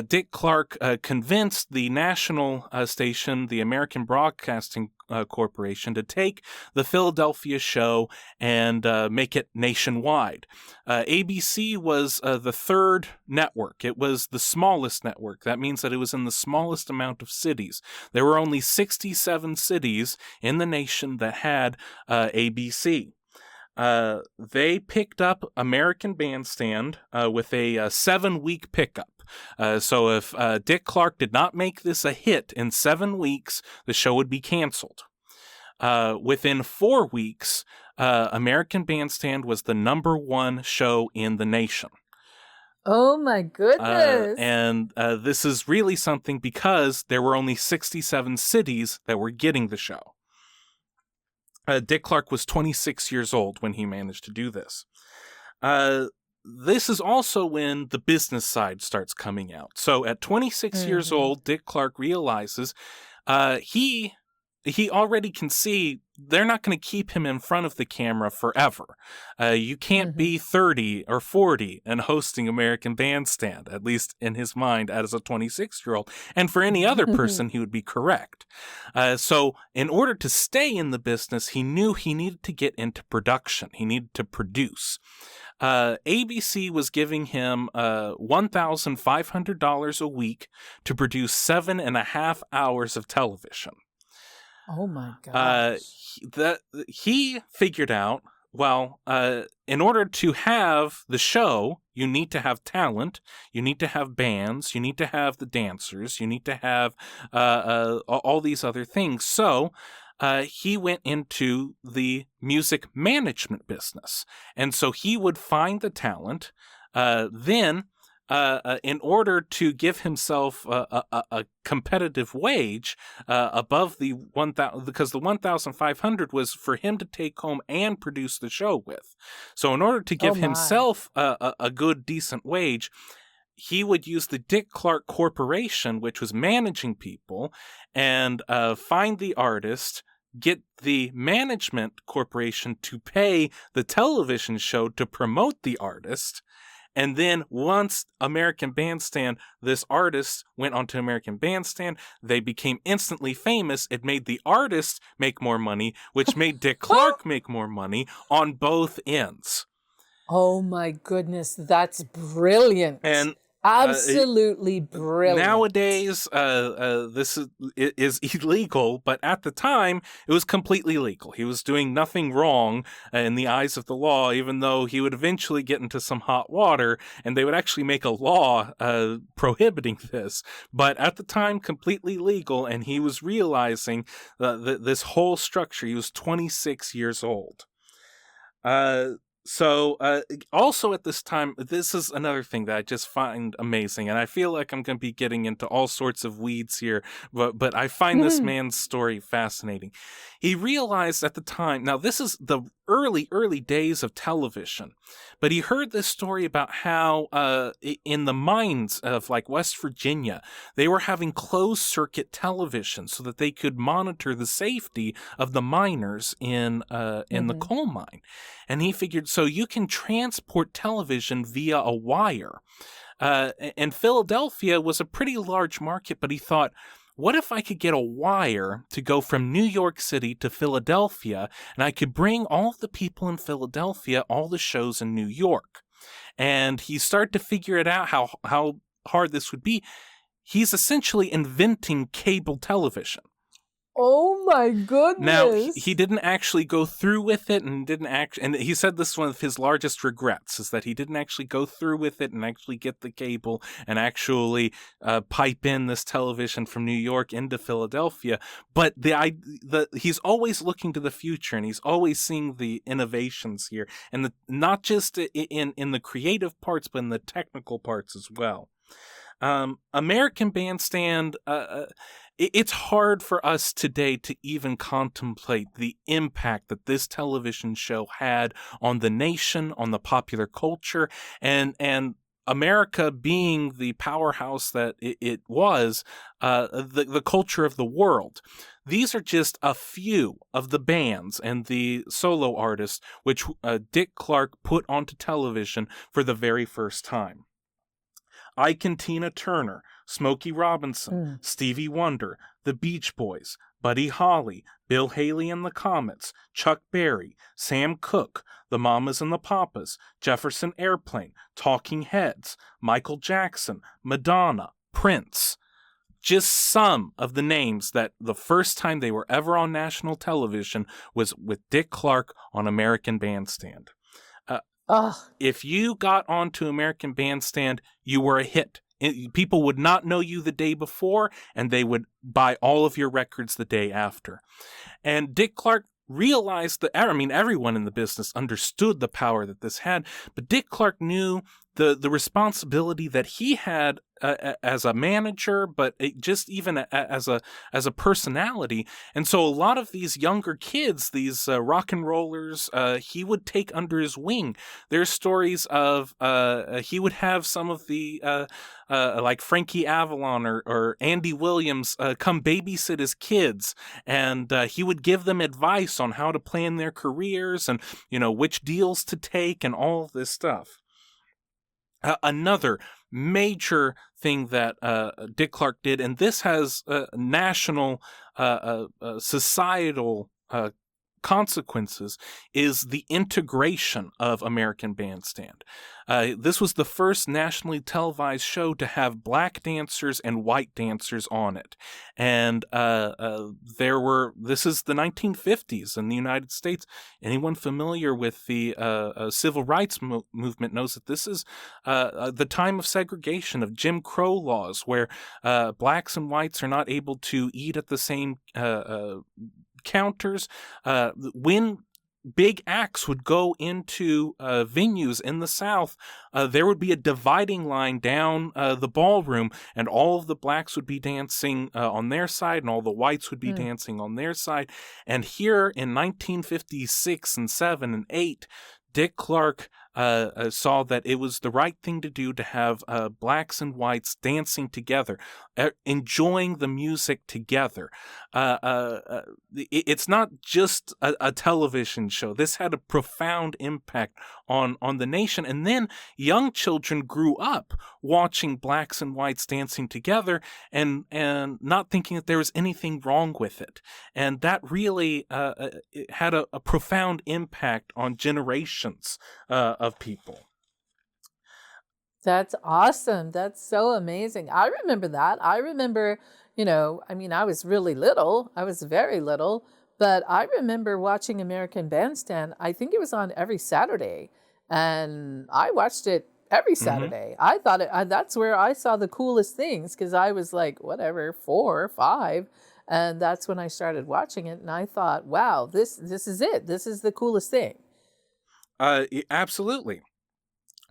Dick Clark convinced the national station, the American Broadcasting Corporation, to take the Philadelphia show and make it nationwide. ABC was the third network. It was the smallest network. That means that it was in the smallest amount of cities. There were only 67 cities in the nation that had ABC. They picked up American Bandstand with a 7-week pickup. So if Dick Clark did not make this a hit in 7 weeks, the show would be canceled. Within 4 weeks, American Bandstand was the #1 show in the nation. Oh my goodness. And this is really something because there were only 67 cities that were getting the show. Dick Clark was 26 years old when he managed to do this. This is also when the business side starts coming out. So at 26 years old, Dick Clark realizes he already can see they're not going to keep him in front of the camera forever. You can't be 30 or 40 and hosting American Bandstand, at least in his mind as a 26-year-old. And for any other person, he would be correct. So in order to stay in the business, he knew he needed to get into production. He needed to produce. ABC was giving him $1,500 a week to produce 7.5 hours of television. Oh my gosh. He figured out, well, in order to have the show, you need to have talent, you need to have bands, you need to have the dancers, you need to have all these other things. So he went into the music management business. And so he would find the talent, then in order to give himself a competitive wage above the 1,000, because the 1,500 was for him to take home and produce the show with. So in order to give himself a good, decent wage, he would use the Dick Clark Corporation, which was managing people, and find the artist, get the management corporation to pay the television show to promote the artist. And then once American Bandstand, this artist went onto American Bandstand, they became instantly famous. It made the artist make more money, which made Dick Clark make more money on both ends. Oh my goodness, that's brilliant. And absolutely brilliant. Nowadays, this is illegal, but at the time, it was completely legal. He was doing nothing wrong in the eyes of the law, even though he would eventually get into some hot water, and they would actually make a law prohibiting this. But at the time, completely legal, and he was realizing this whole structure. He was 26 years old. So, also at this time, this is another thing that I just find amazing, and I feel like I'm going to be getting into all sorts of weeds here, but I find this man's story fascinating. He realized at the time, now this is the early days of television, but he heard this story about how in the mines of like West Virginia, they were having closed circuit television so that they could monitor the safety of the miners in the coal mine. And he figured, so you can transport television via a wire. And Philadelphia was a pretty large market, but he thought, what if I could get a wire to go from New York City to Philadelphia, and I could bring all the people in Philadelphia, all the shows in New York? And he started to figure it out how hard this would be. He's essentially inventing cable television. Oh my Now, goodness. he didn't actually go through with it, and and he said this is one of his largest regrets, is that he didn't actually go through with it and actually get the cable and actually pipe in this television from New York into Philadelphia. But he's always looking to the future, and he's always seeing the innovations here, and not just in the creative parts, but in the technical parts as well. American Bandstand, it's hard for us today to even contemplate the impact that this television show had on the nation, on the popular culture, and America being the powerhouse that it was, the culture of the world. These are just a few of the bands and the solo artists which Dick Clark put onto television for the very first time. Ike and Tina Turner, Smokey Robinson, Stevie Wonder, The Beach Boys, Buddy Holly, Bill Haley and the Comets, Chuck Berry, Sam Cooke, The Mamas and the Papas, Jefferson Airplane, Talking Heads, Michael Jackson, Madonna, Prince. Just some of the names that the first time they were ever on national television was with Dick Clark on American Bandstand. If you got onto American Bandstand, you were a hit. People would not know you the day before, and they would buy all of your records the day after. And Dick Clark realized that, I mean, everyone in the business understood the power that this had, but Dick Clark knew the responsibility that he had as a manager, but just even as a personality. And so a lot of these younger kids, these rock and rollers, he would take under his wing. There's stories of he would have some of the like Frankie Avalon or Andy Williams come babysit his kids, and he would give them advice on how to plan their careers and, you know, which deals to take and all of this stuff. Another major thing that Dick Clark did, and this has national societal consequences, is the integration of American Bandstand. This was the first nationally televised show to have black dancers and white dancers on it. And this is the 1950s in the United States. Anyone familiar with the civil rights movement knows that this is the time of segregation, of Jim Crow laws, where blacks and whites are not able to eat at the same counters. When big acts would go into venues in the South, there would be a dividing line down the ballroom, and all of the blacks would be dancing on their side, and all the whites would be dancing on their side. And here in 1956 and 7 and 8, Dick Clark saw that it was the right thing to do to have blacks and whites dancing together, enjoying the music together. It's not just a television show. This had a profound impact on the nation. And then young children grew up watching blacks and whites dancing together and not thinking that there was anything wrong with it. And that really it had a profound impact on generations of people. That's awesome. That's so amazing. I remember that. I remember, I mean, I was really little. I was very little, but I remember watching American Bandstand. I think it was on every Saturday, and I watched it every Saturday. I thought that's where I saw the coolest things, because I was like, whatever, 4 or 5. And that's when I started watching it. And I thought, wow, this is it. This is the coolest thing. Absolutely.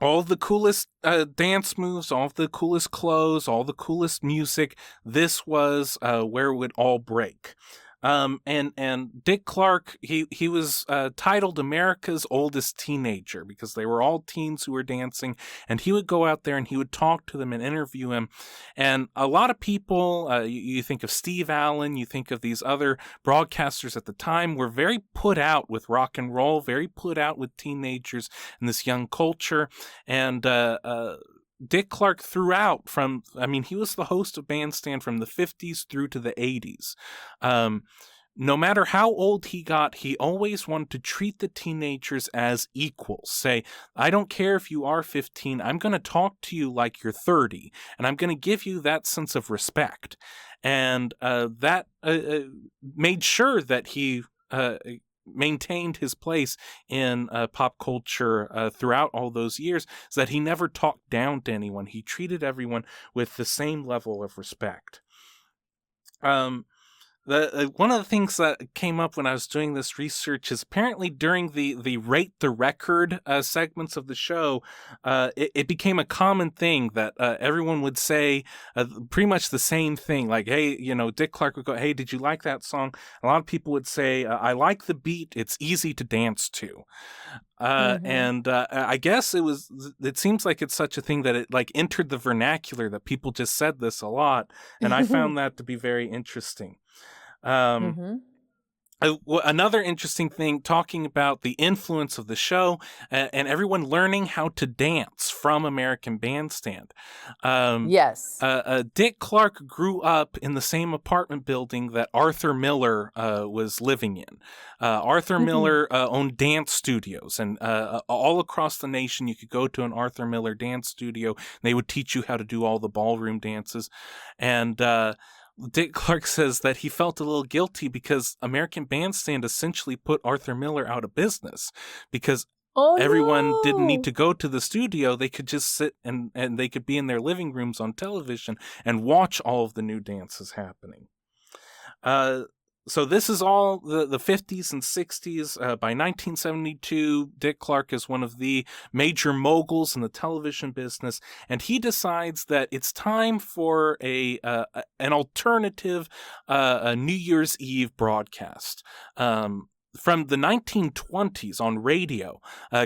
All the coolest dance moves, all the coolest clothes, all the coolest music. This was where it would all break. And Dick Clark, he was titled America's Oldest Teenager, because they were all teens who were dancing, and he would go out there and he would talk to them and interview him. And a lot of people, you think of Steve Allen, you think of these other broadcasters at the time, were very put out with rock and roll, very put out with teenagers and this young culture. And Dick Clark throughout he was the host of Bandstand from the 50s through to the 80s. no matter how old he got, he always wanted to treat the teenagers as equals. Say, I don't care if you are 15, I'm going to talk to you like you're 30, and I'm going to give you that sense of respect. And that made sure that he maintained his place in pop culture throughout all those years, is that he never talked down to anyone. He treated everyone with the same level of respect. One of the things that came up when I was doing this research is apparently during the Rate the Record segments of the show, it became a common thing that everyone would say pretty much the same thing. Like, hey, Dick Clark would go, hey, did you like that song? A lot of people would say, I like the beat. It's easy to dance to. And I guess it seems like it's such a thing that it like entered the vernacular, that people just said this a lot. And I found that to be very interesting. Another interesting thing, talking about the influence of the show and everyone learning how to dance from American Bandstand. Yes. Dick Clark grew up in the same apartment building that Arthur Miller was living in. Arthur Miller owned dance studios, and all across the nation you could go to an Arthur Miller dance studio, and they would teach you how to do all the ballroom dances. And Dick Clark says that he felt a little guilty because American Bandstand essentially put Arthur Miller out of business, because everyone didn't need to go to the studio. They could just sit and they could be in their living rooms on television and watch all of the new dances happening. So this is all the 50s and 60s. By 1972, Dick Clark is one of the major moguls in the television business, and he decides that it's time for an alternative New Year's Eve broadcast. From the 1920s on radio,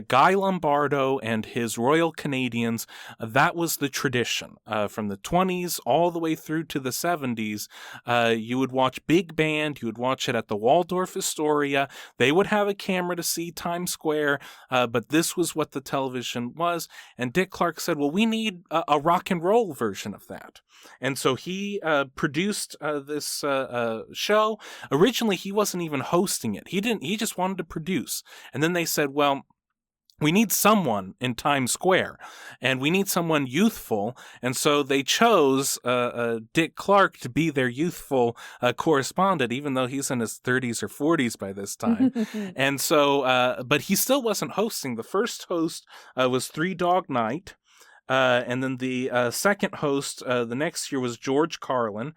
Guy Lombardo and his Royal Canadians, that was the tradition. From the 20s all the way through to the 70s, you would watch Big Band, you would watch it at the Waldorf Astoria. They would have a camera to see Times Square, but this was what the television was. And Dick Clark said, well, we need a rock and roll version of that. And so he produced this show. Originally, he wasn't even hosting it. He just wanted to produce. And then they said, well, we need someone in Times Square, and we need someone youthful. And so they chose Dick Clark to be their youthful correspondent, even though he's in his 30s or 40s by this time. And so, but he still wasn't hosting. The first host was Three Dog Night. And then the second host the next year was George Carlin.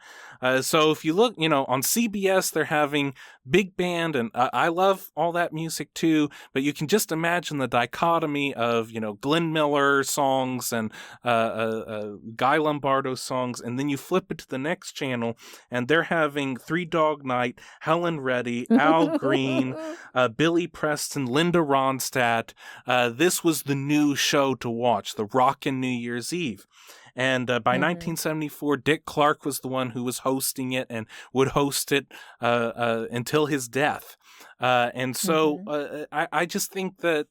So if you look, on CBS, they're having Big Band, and I love all that music too, but you can just imagine the dichotomy of, Glenn Miller songs and Guy Lombardo songs, and then you flip it to the next channel, and they're having Three Dog Night, Helen Reddy, Al Green, Billy Preston, Linda Ronstadt. This was the new show to watch, the Rockin' New Year's Eve. And by 1974, Dick Clark was the one who was hosting it and would host it until his death. And so I just think that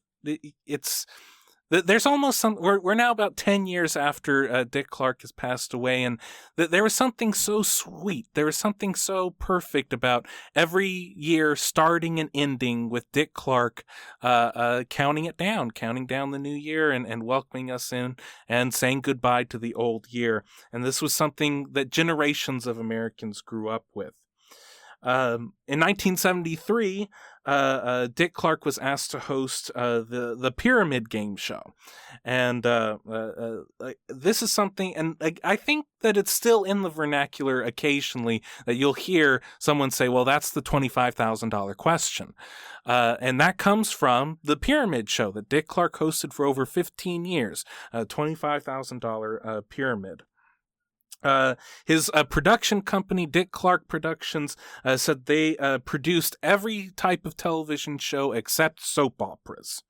there's almost some. We're now about 10 years after Dick Clark has passed away, and there was something so sweet. There was something so perfect about every year starting and ending with Dick Clark counting down the new year and welcoming us in and saying goodbye to the old year. And this was something that generations of Americans grew up with. In 1973, Dick Clark was asked to host the Pyramid Game Show, and this is something, and I think that it's still in the vernacular occasionally that you'll hear someone say, "Well, that's the $25,000 question," and that comes from the Pyramid Show that Dick Clark hosted for over 15 years, $25,000 pyramid. His production company, Dick Clark Productions, said they produced every type of television show except soap operas.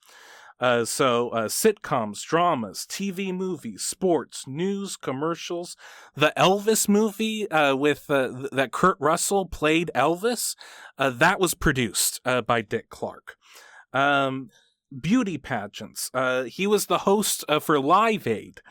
So sitcoms, dramas, TV movies, sports, news, commercials. The Elvis movie with that Kurt Russell played Elvis, that was produced by Dick Clark. Beauty pageants. He was the host for Live Aid.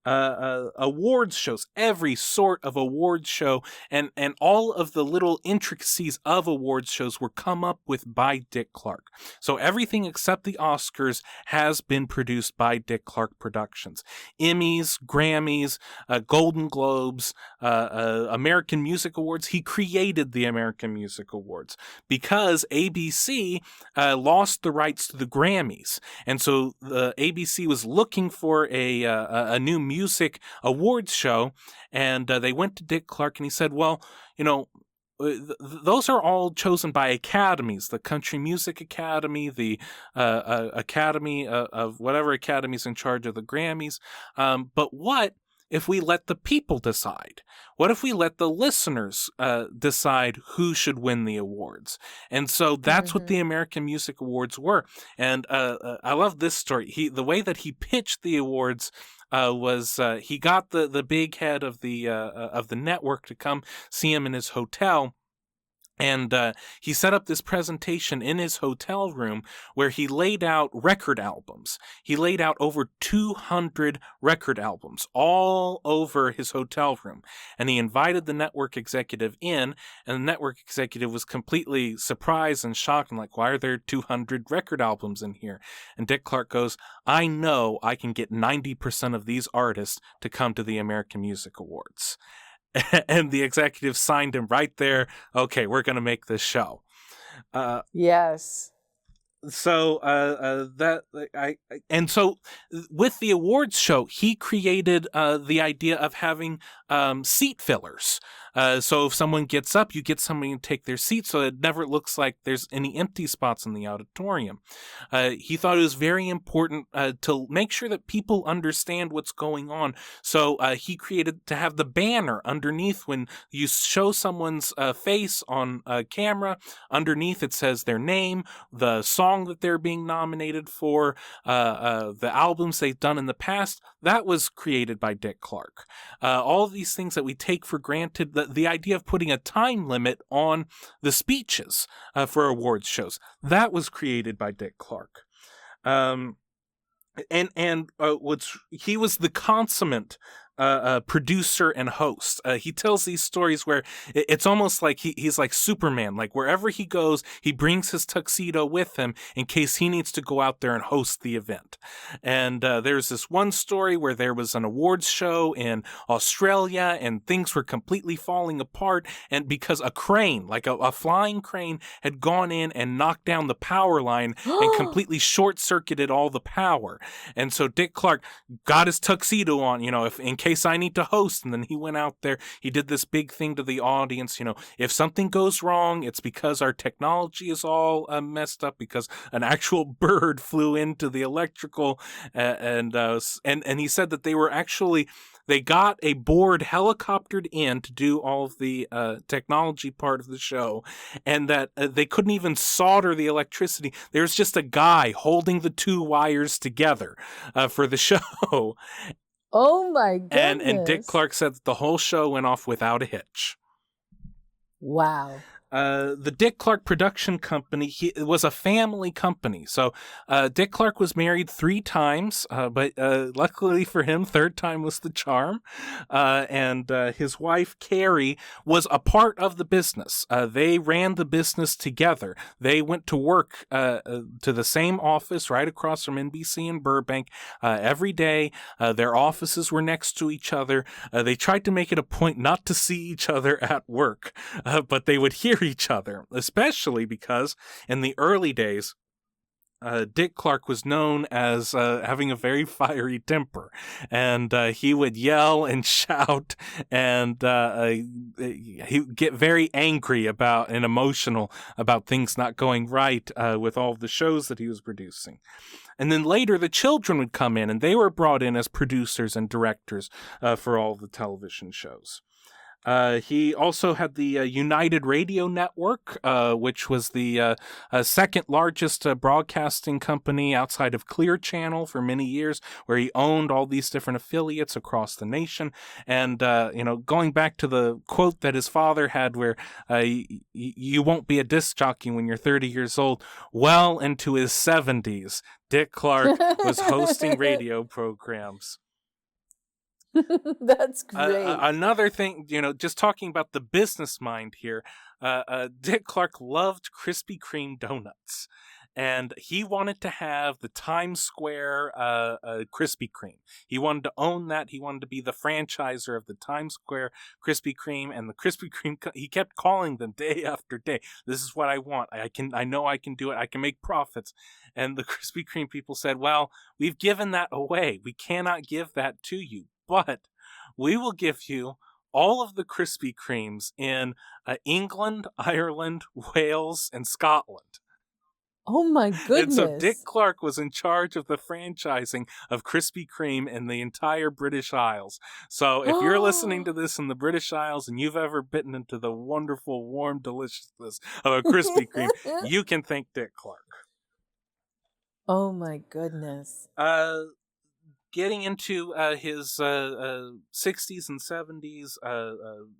awards shows, every sort of awards show, and all of the little intricacies of awards shows were come up with by Dick Clark. So everything except the Oscars has been produced by Dick Clark Productions. Emmys, Grammys, Golden Globes, American Music Awards. He created the American Music Awards because ABC lost the rights to the Grammys, and so the ABC was looking for a new music awards show, and they went to Dick Clark, and he said, well, those are all chosen by academies, the Country Music Academy, the Academy of whatever academy's in charge of the Grammys. But what if we let the people decide? What if we let the listeners decide who should win the awards? And so that's what the American Music Awards were. And I love this story. The way that he pitched the awards was he got the big head of the network to come see him in his hotel. And he set up this presentation in his hotel room where he laid out record albums. He laid out over 200 record albums all over his hotel room. And he invited the network executive in, and the network executive was completely surprised and shocked and like, why are there 200 record albums in here? And Dick Clark goes, I know I can get 90% of these artists to come to the American Music Awards. And the executive signed him right there. Okay, we're going to make this show. Yes. So so with the awards show, he created the idea of having seat fillers. So if someone gets up, you get somebody to take their seat, so it never looks like there's any empty spots in the auditorium. He thought it was very important to make sure that people understand what's going on. So he created to have the banner underneath when you show someone's face on camera. Underneath it says their name, the song that they're being nominated for, the albums they've done in the past. That was created by Dick Clark. All of these things that we take for granted, the idea of putting a time limit on the speeches for awards shows, that was created by Dick Clark. He was the consummate producer and host. He tells these stories where it's almost like he's like Superman. Like wherever he goes, he brings his tuxedo with him in case he needs to go out there and host the event. And there's this one story where there was an awards show in Australia and things were completely falling apart, and because a crane, like a flying crane, had gone in and knocked down the power line and completely short-circuited all the power. And so Dick Clark got his tuxedo on, if in case I need to host. And then he went out there, he did this big thing to the audience, if something goes wrong, it's because our technology is all messed up, because an actual bird flew into the electrical, and he said that they got a board helicoptered in to do all of the technology part of the show, and that they couldn't even solder the electricity. There's just a guy holding the two wires together for the show. Oh my goodness. And Dick Clark said that the whole show went off without a hitch. Wow. The Dick Clark Production Company, it was a family company. So Dick Clark was married 3 times, but luckily for him, 3rd time was the charm. And his wife, Carrie, was a part of the business. They ran the business together. They went to work to the same office right across from NBC in Burbank every day. Their offices were next to each other. They tried to make it a point not to see each other at work, but they would hear each other, especially because in the early days, Dick Clark was known as having a very fiery temper, and he would yell and shout, and he would get very angry and emotional about things not going right with all of the shows that he was producing. And then later, the children would come in, and they were brought in as producers and directors for all of the television shows. He also had the United Radio Network, which was the second largest broadcasting company outside of Clear Channel for many years, where he owned all these different affiliates across the nation. And, going back to the quote that his father had where you won't be a disc jockey when you're 30 years old, well into his 70s, Dick Clark was hosting radio programs. That's great. Another thing, just talking about the business mind here, Dick Clark loved Krispy Kreme donuts. And he wanted to have the Times Square Krispy Kreme. He wanted to own that. He wanted to be the franchiser of the Times Square Krispy Kreme, and the Krispy Kreme. He kept calling them day after day. This is what I want. I know I can do it. I can make profits. And the Krispy Kreme people said, "Well, we've given that away. We cannot give that to you, but we will give you all of the Krispy Kremes in England, Ireland, Wales, and Scotland." Oh my goodness. And so Dick Clark was in charge of the franchising of Krispy Kreme in the entire British Isles. So if you're listening to this in the British Isles and you've ever bitten into the wonderful, warm deliciousness of a Krispy Kreme, you can thank Dick Clark. Oh my goodness. Getting into his 60s and 70s,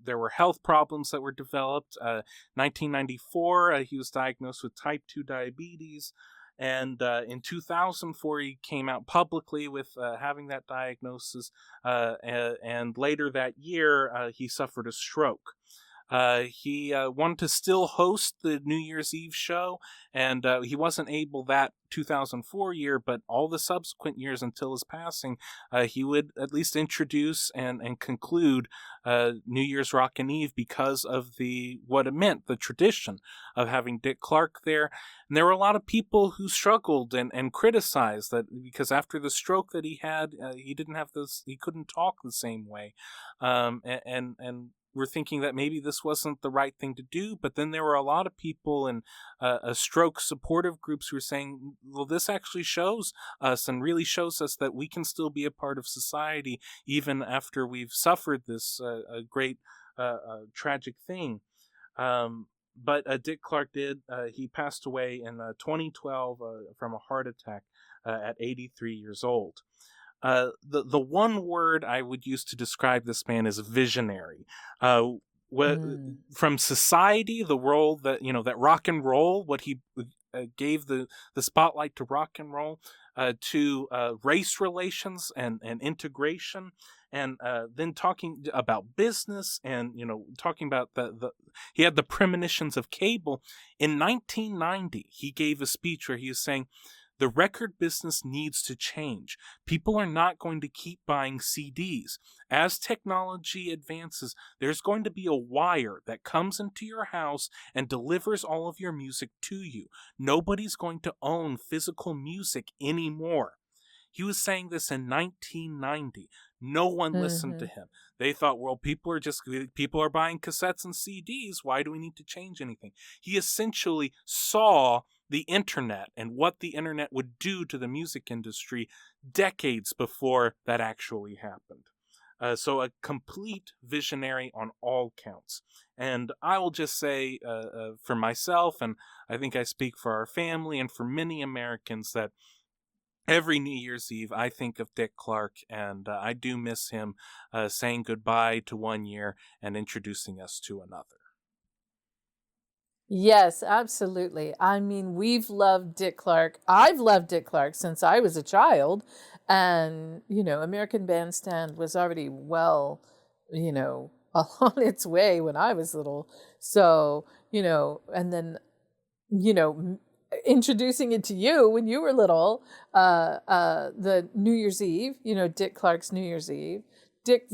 there were health problems that were developed. 1994, he was diagnosed with type 2 diabetes. And in 2004, he came out publicly with having that diagnosis. And later that year, he suffered a stroke. He wanted to still host the New Year's Eve show, and he wasn't able that 2004 year, but all the subsequent years until his passing, he would at least introduce and conclude New Year's Rockin' Eve because of what it meant, the tradition of having Dick Clark there. And there were a lot of people who struggled and criticized that because after the stroke that he had, he couldn't talk the same way, and we're thinking that maybe this wasn't the right thing to do, but then there were a lot of people in stroke supportive groups who were saying, well, this actually shows us and really shows us that we can still be a part of society even after we've suffered this great tragic thing. But Dick Clark did. He passed away in 2012 from a heart attack at 83 years old. The one word I would use to describe this man is visionary. From society, the role that rock and roll, what he gave the spotlight to rock and roll, to race relations and integration, and then talking about business and talking about he had the premonitions of cable. In 1990, he gave a speech where he was saying, the record business needs to change. People are not going to keep buying CDs. As technology advances, there's going to be a wire that comes into your house and delivers all of your music to you. Nobody's going to own physical music anymore. He was saying this in 1990. No one listened to him. They thought, well, people are buying cassettes and CDs. Why do we need to change anything? He essentially saw the internet and what the internet would do to the music industry decades before that actually happened. So a complete visionary on all counts. And I will just say for myself, and I think I speak for our family and for many Americans, that every New Year's Eve, I think of Dick Clark, and I do miss him saying goodbye to one year and introducing us to another. Yes, absolutely. I mean, we've loved Dick Clark. I've loved Dick Clark since I was a child. And, American Bandstand was already well, on its way when I was little. So, and then, introducing it to you when you were little, the New Year's Eve, Dick Clark's New Year's Eve. Dick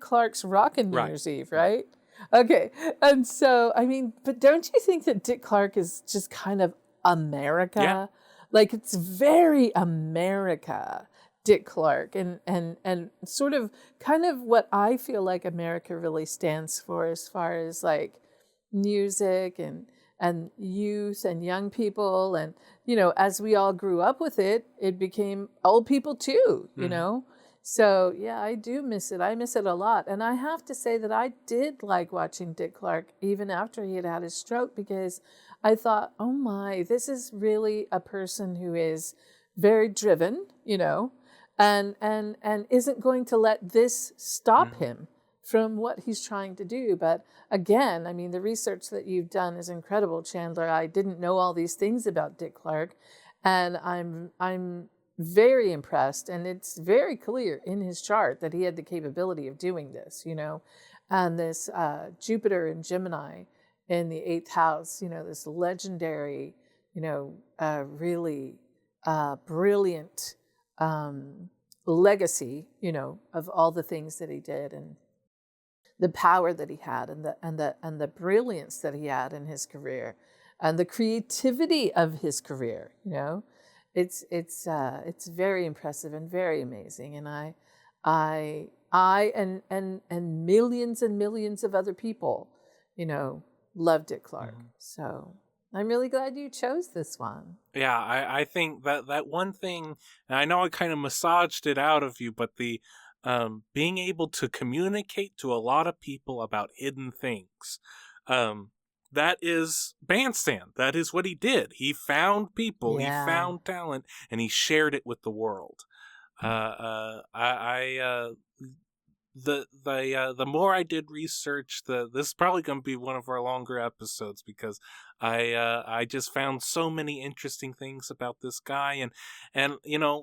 Clark's Rockin' New Year's Eve, right? Okay. And so, I mean, but don't you think that Dick Clark is just kind of America? Yeah. Like, it's very America, Dick Clark, and sort of kind of what I feel like America really stands for as far as like music and youth and young people. And, as we all grew up with it, it became old people too, you know? So, yeah, I do miss it. I miss it a lot. And I have to say that I did like watching Dick Clark even after he had had his stroke, because I thought, oh my, this is really a person who is very driven, and isn't going to let this stop him from what he's trying to do. But again, I mean, the research that you've done is incredible, Chandler. I didn't know all these things about Dick Clark, and I'm very impressed, and it's very clear in his chart that he had the capability of doing this, and this Jupiter and Gemini in the 8th house, this legendary, really brilliant legacy, of all the things that he did and the power that he had and the brilliance that he had in his career and the creativity of his career, It's very impressive and very amazing, and I and millions and millions of other people, loved it, Clark. Mm-hmm. So I'm really glad you chose this one. Yeah, I think that one thing, and I know I kind of massaged it out of you, but the being able to communicate to a lot of people about hidden things. That is Bandstand. That is what he did. He found people, he found talent, and he shared it with the world. The more I did research, this is probably going to be one of our longer episodes because I just found so many interesting things about this guy, and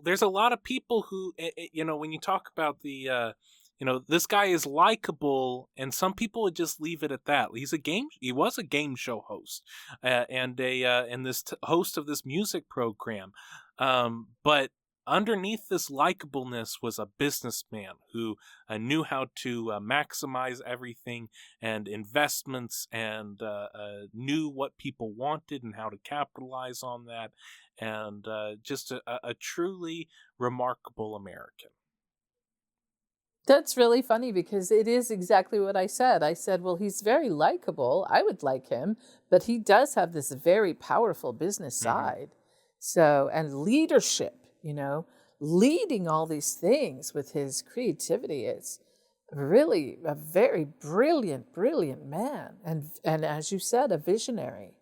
there's a lot of people who when you talk about the this guy is likable, and some people would just leave it at that. He was a game show host, and this host of this music program, but underneath this likableness was a businessman who knew how to maximize everything and investments, and knew what people wanted and how to capitalize on that, and just a truly remarkable American. That's really funny because it is exactly what I said. I said, well, he's very likable. I would like him, but he does have this very powerful business side. Mm-hmm. So, and leadership, leading all these things with his creativity. It's really a very brilliant man. And as you said, a visionary.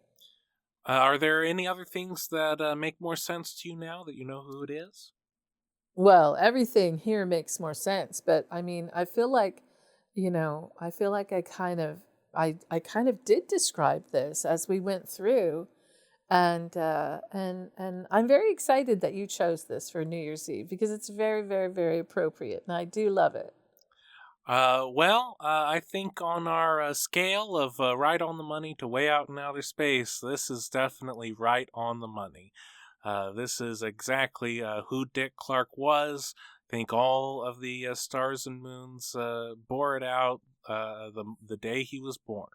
Are there any other things that make more sense to you now that you know who it is? Well, everything here makes more sense, but I mean, I feel like I kind of did describe this as we went through, and I'm very excited that you chose this for New Year's Eve because it's very, very, very appropriate, and I do love it. I think on our scale of right on the money to way out in outer space, this is definitely right on the money. This is exactly who Dick Clark was. I think all of the stars and moons bore it out the day he was born.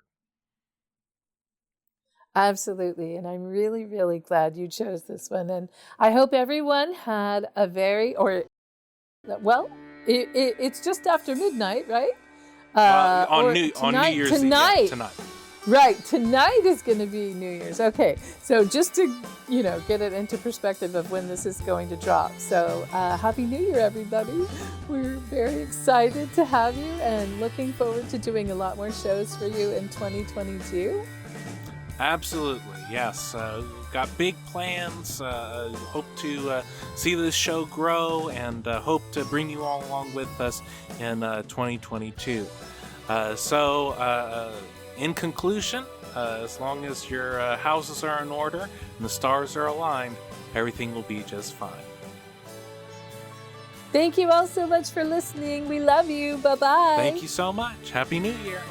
Absolutely, and I'm really, really glad you chose this one. And I hope everyone had a it's just after midnight, right? On New Year's Eve. Tonight. Tonight. Right, tonight is going to be New Year's. Okay, so just to, get it into perspective of when this is going to drop. So Happy New Year, everybody. We're very excited to have you and looking forward to doing a lot more shows for you in 2022. Absolutely, yes. We've got big plans. Hope to see this show grow, and hope to bring you all along with us in 2022. In conclusion, as long as your houses are in order and the stars are aligned, everything will be just fine. Thank you all so much for listening. We love you. Bye-bye. Thank you so much. Happy New Year.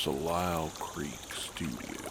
Salal Creek Studio.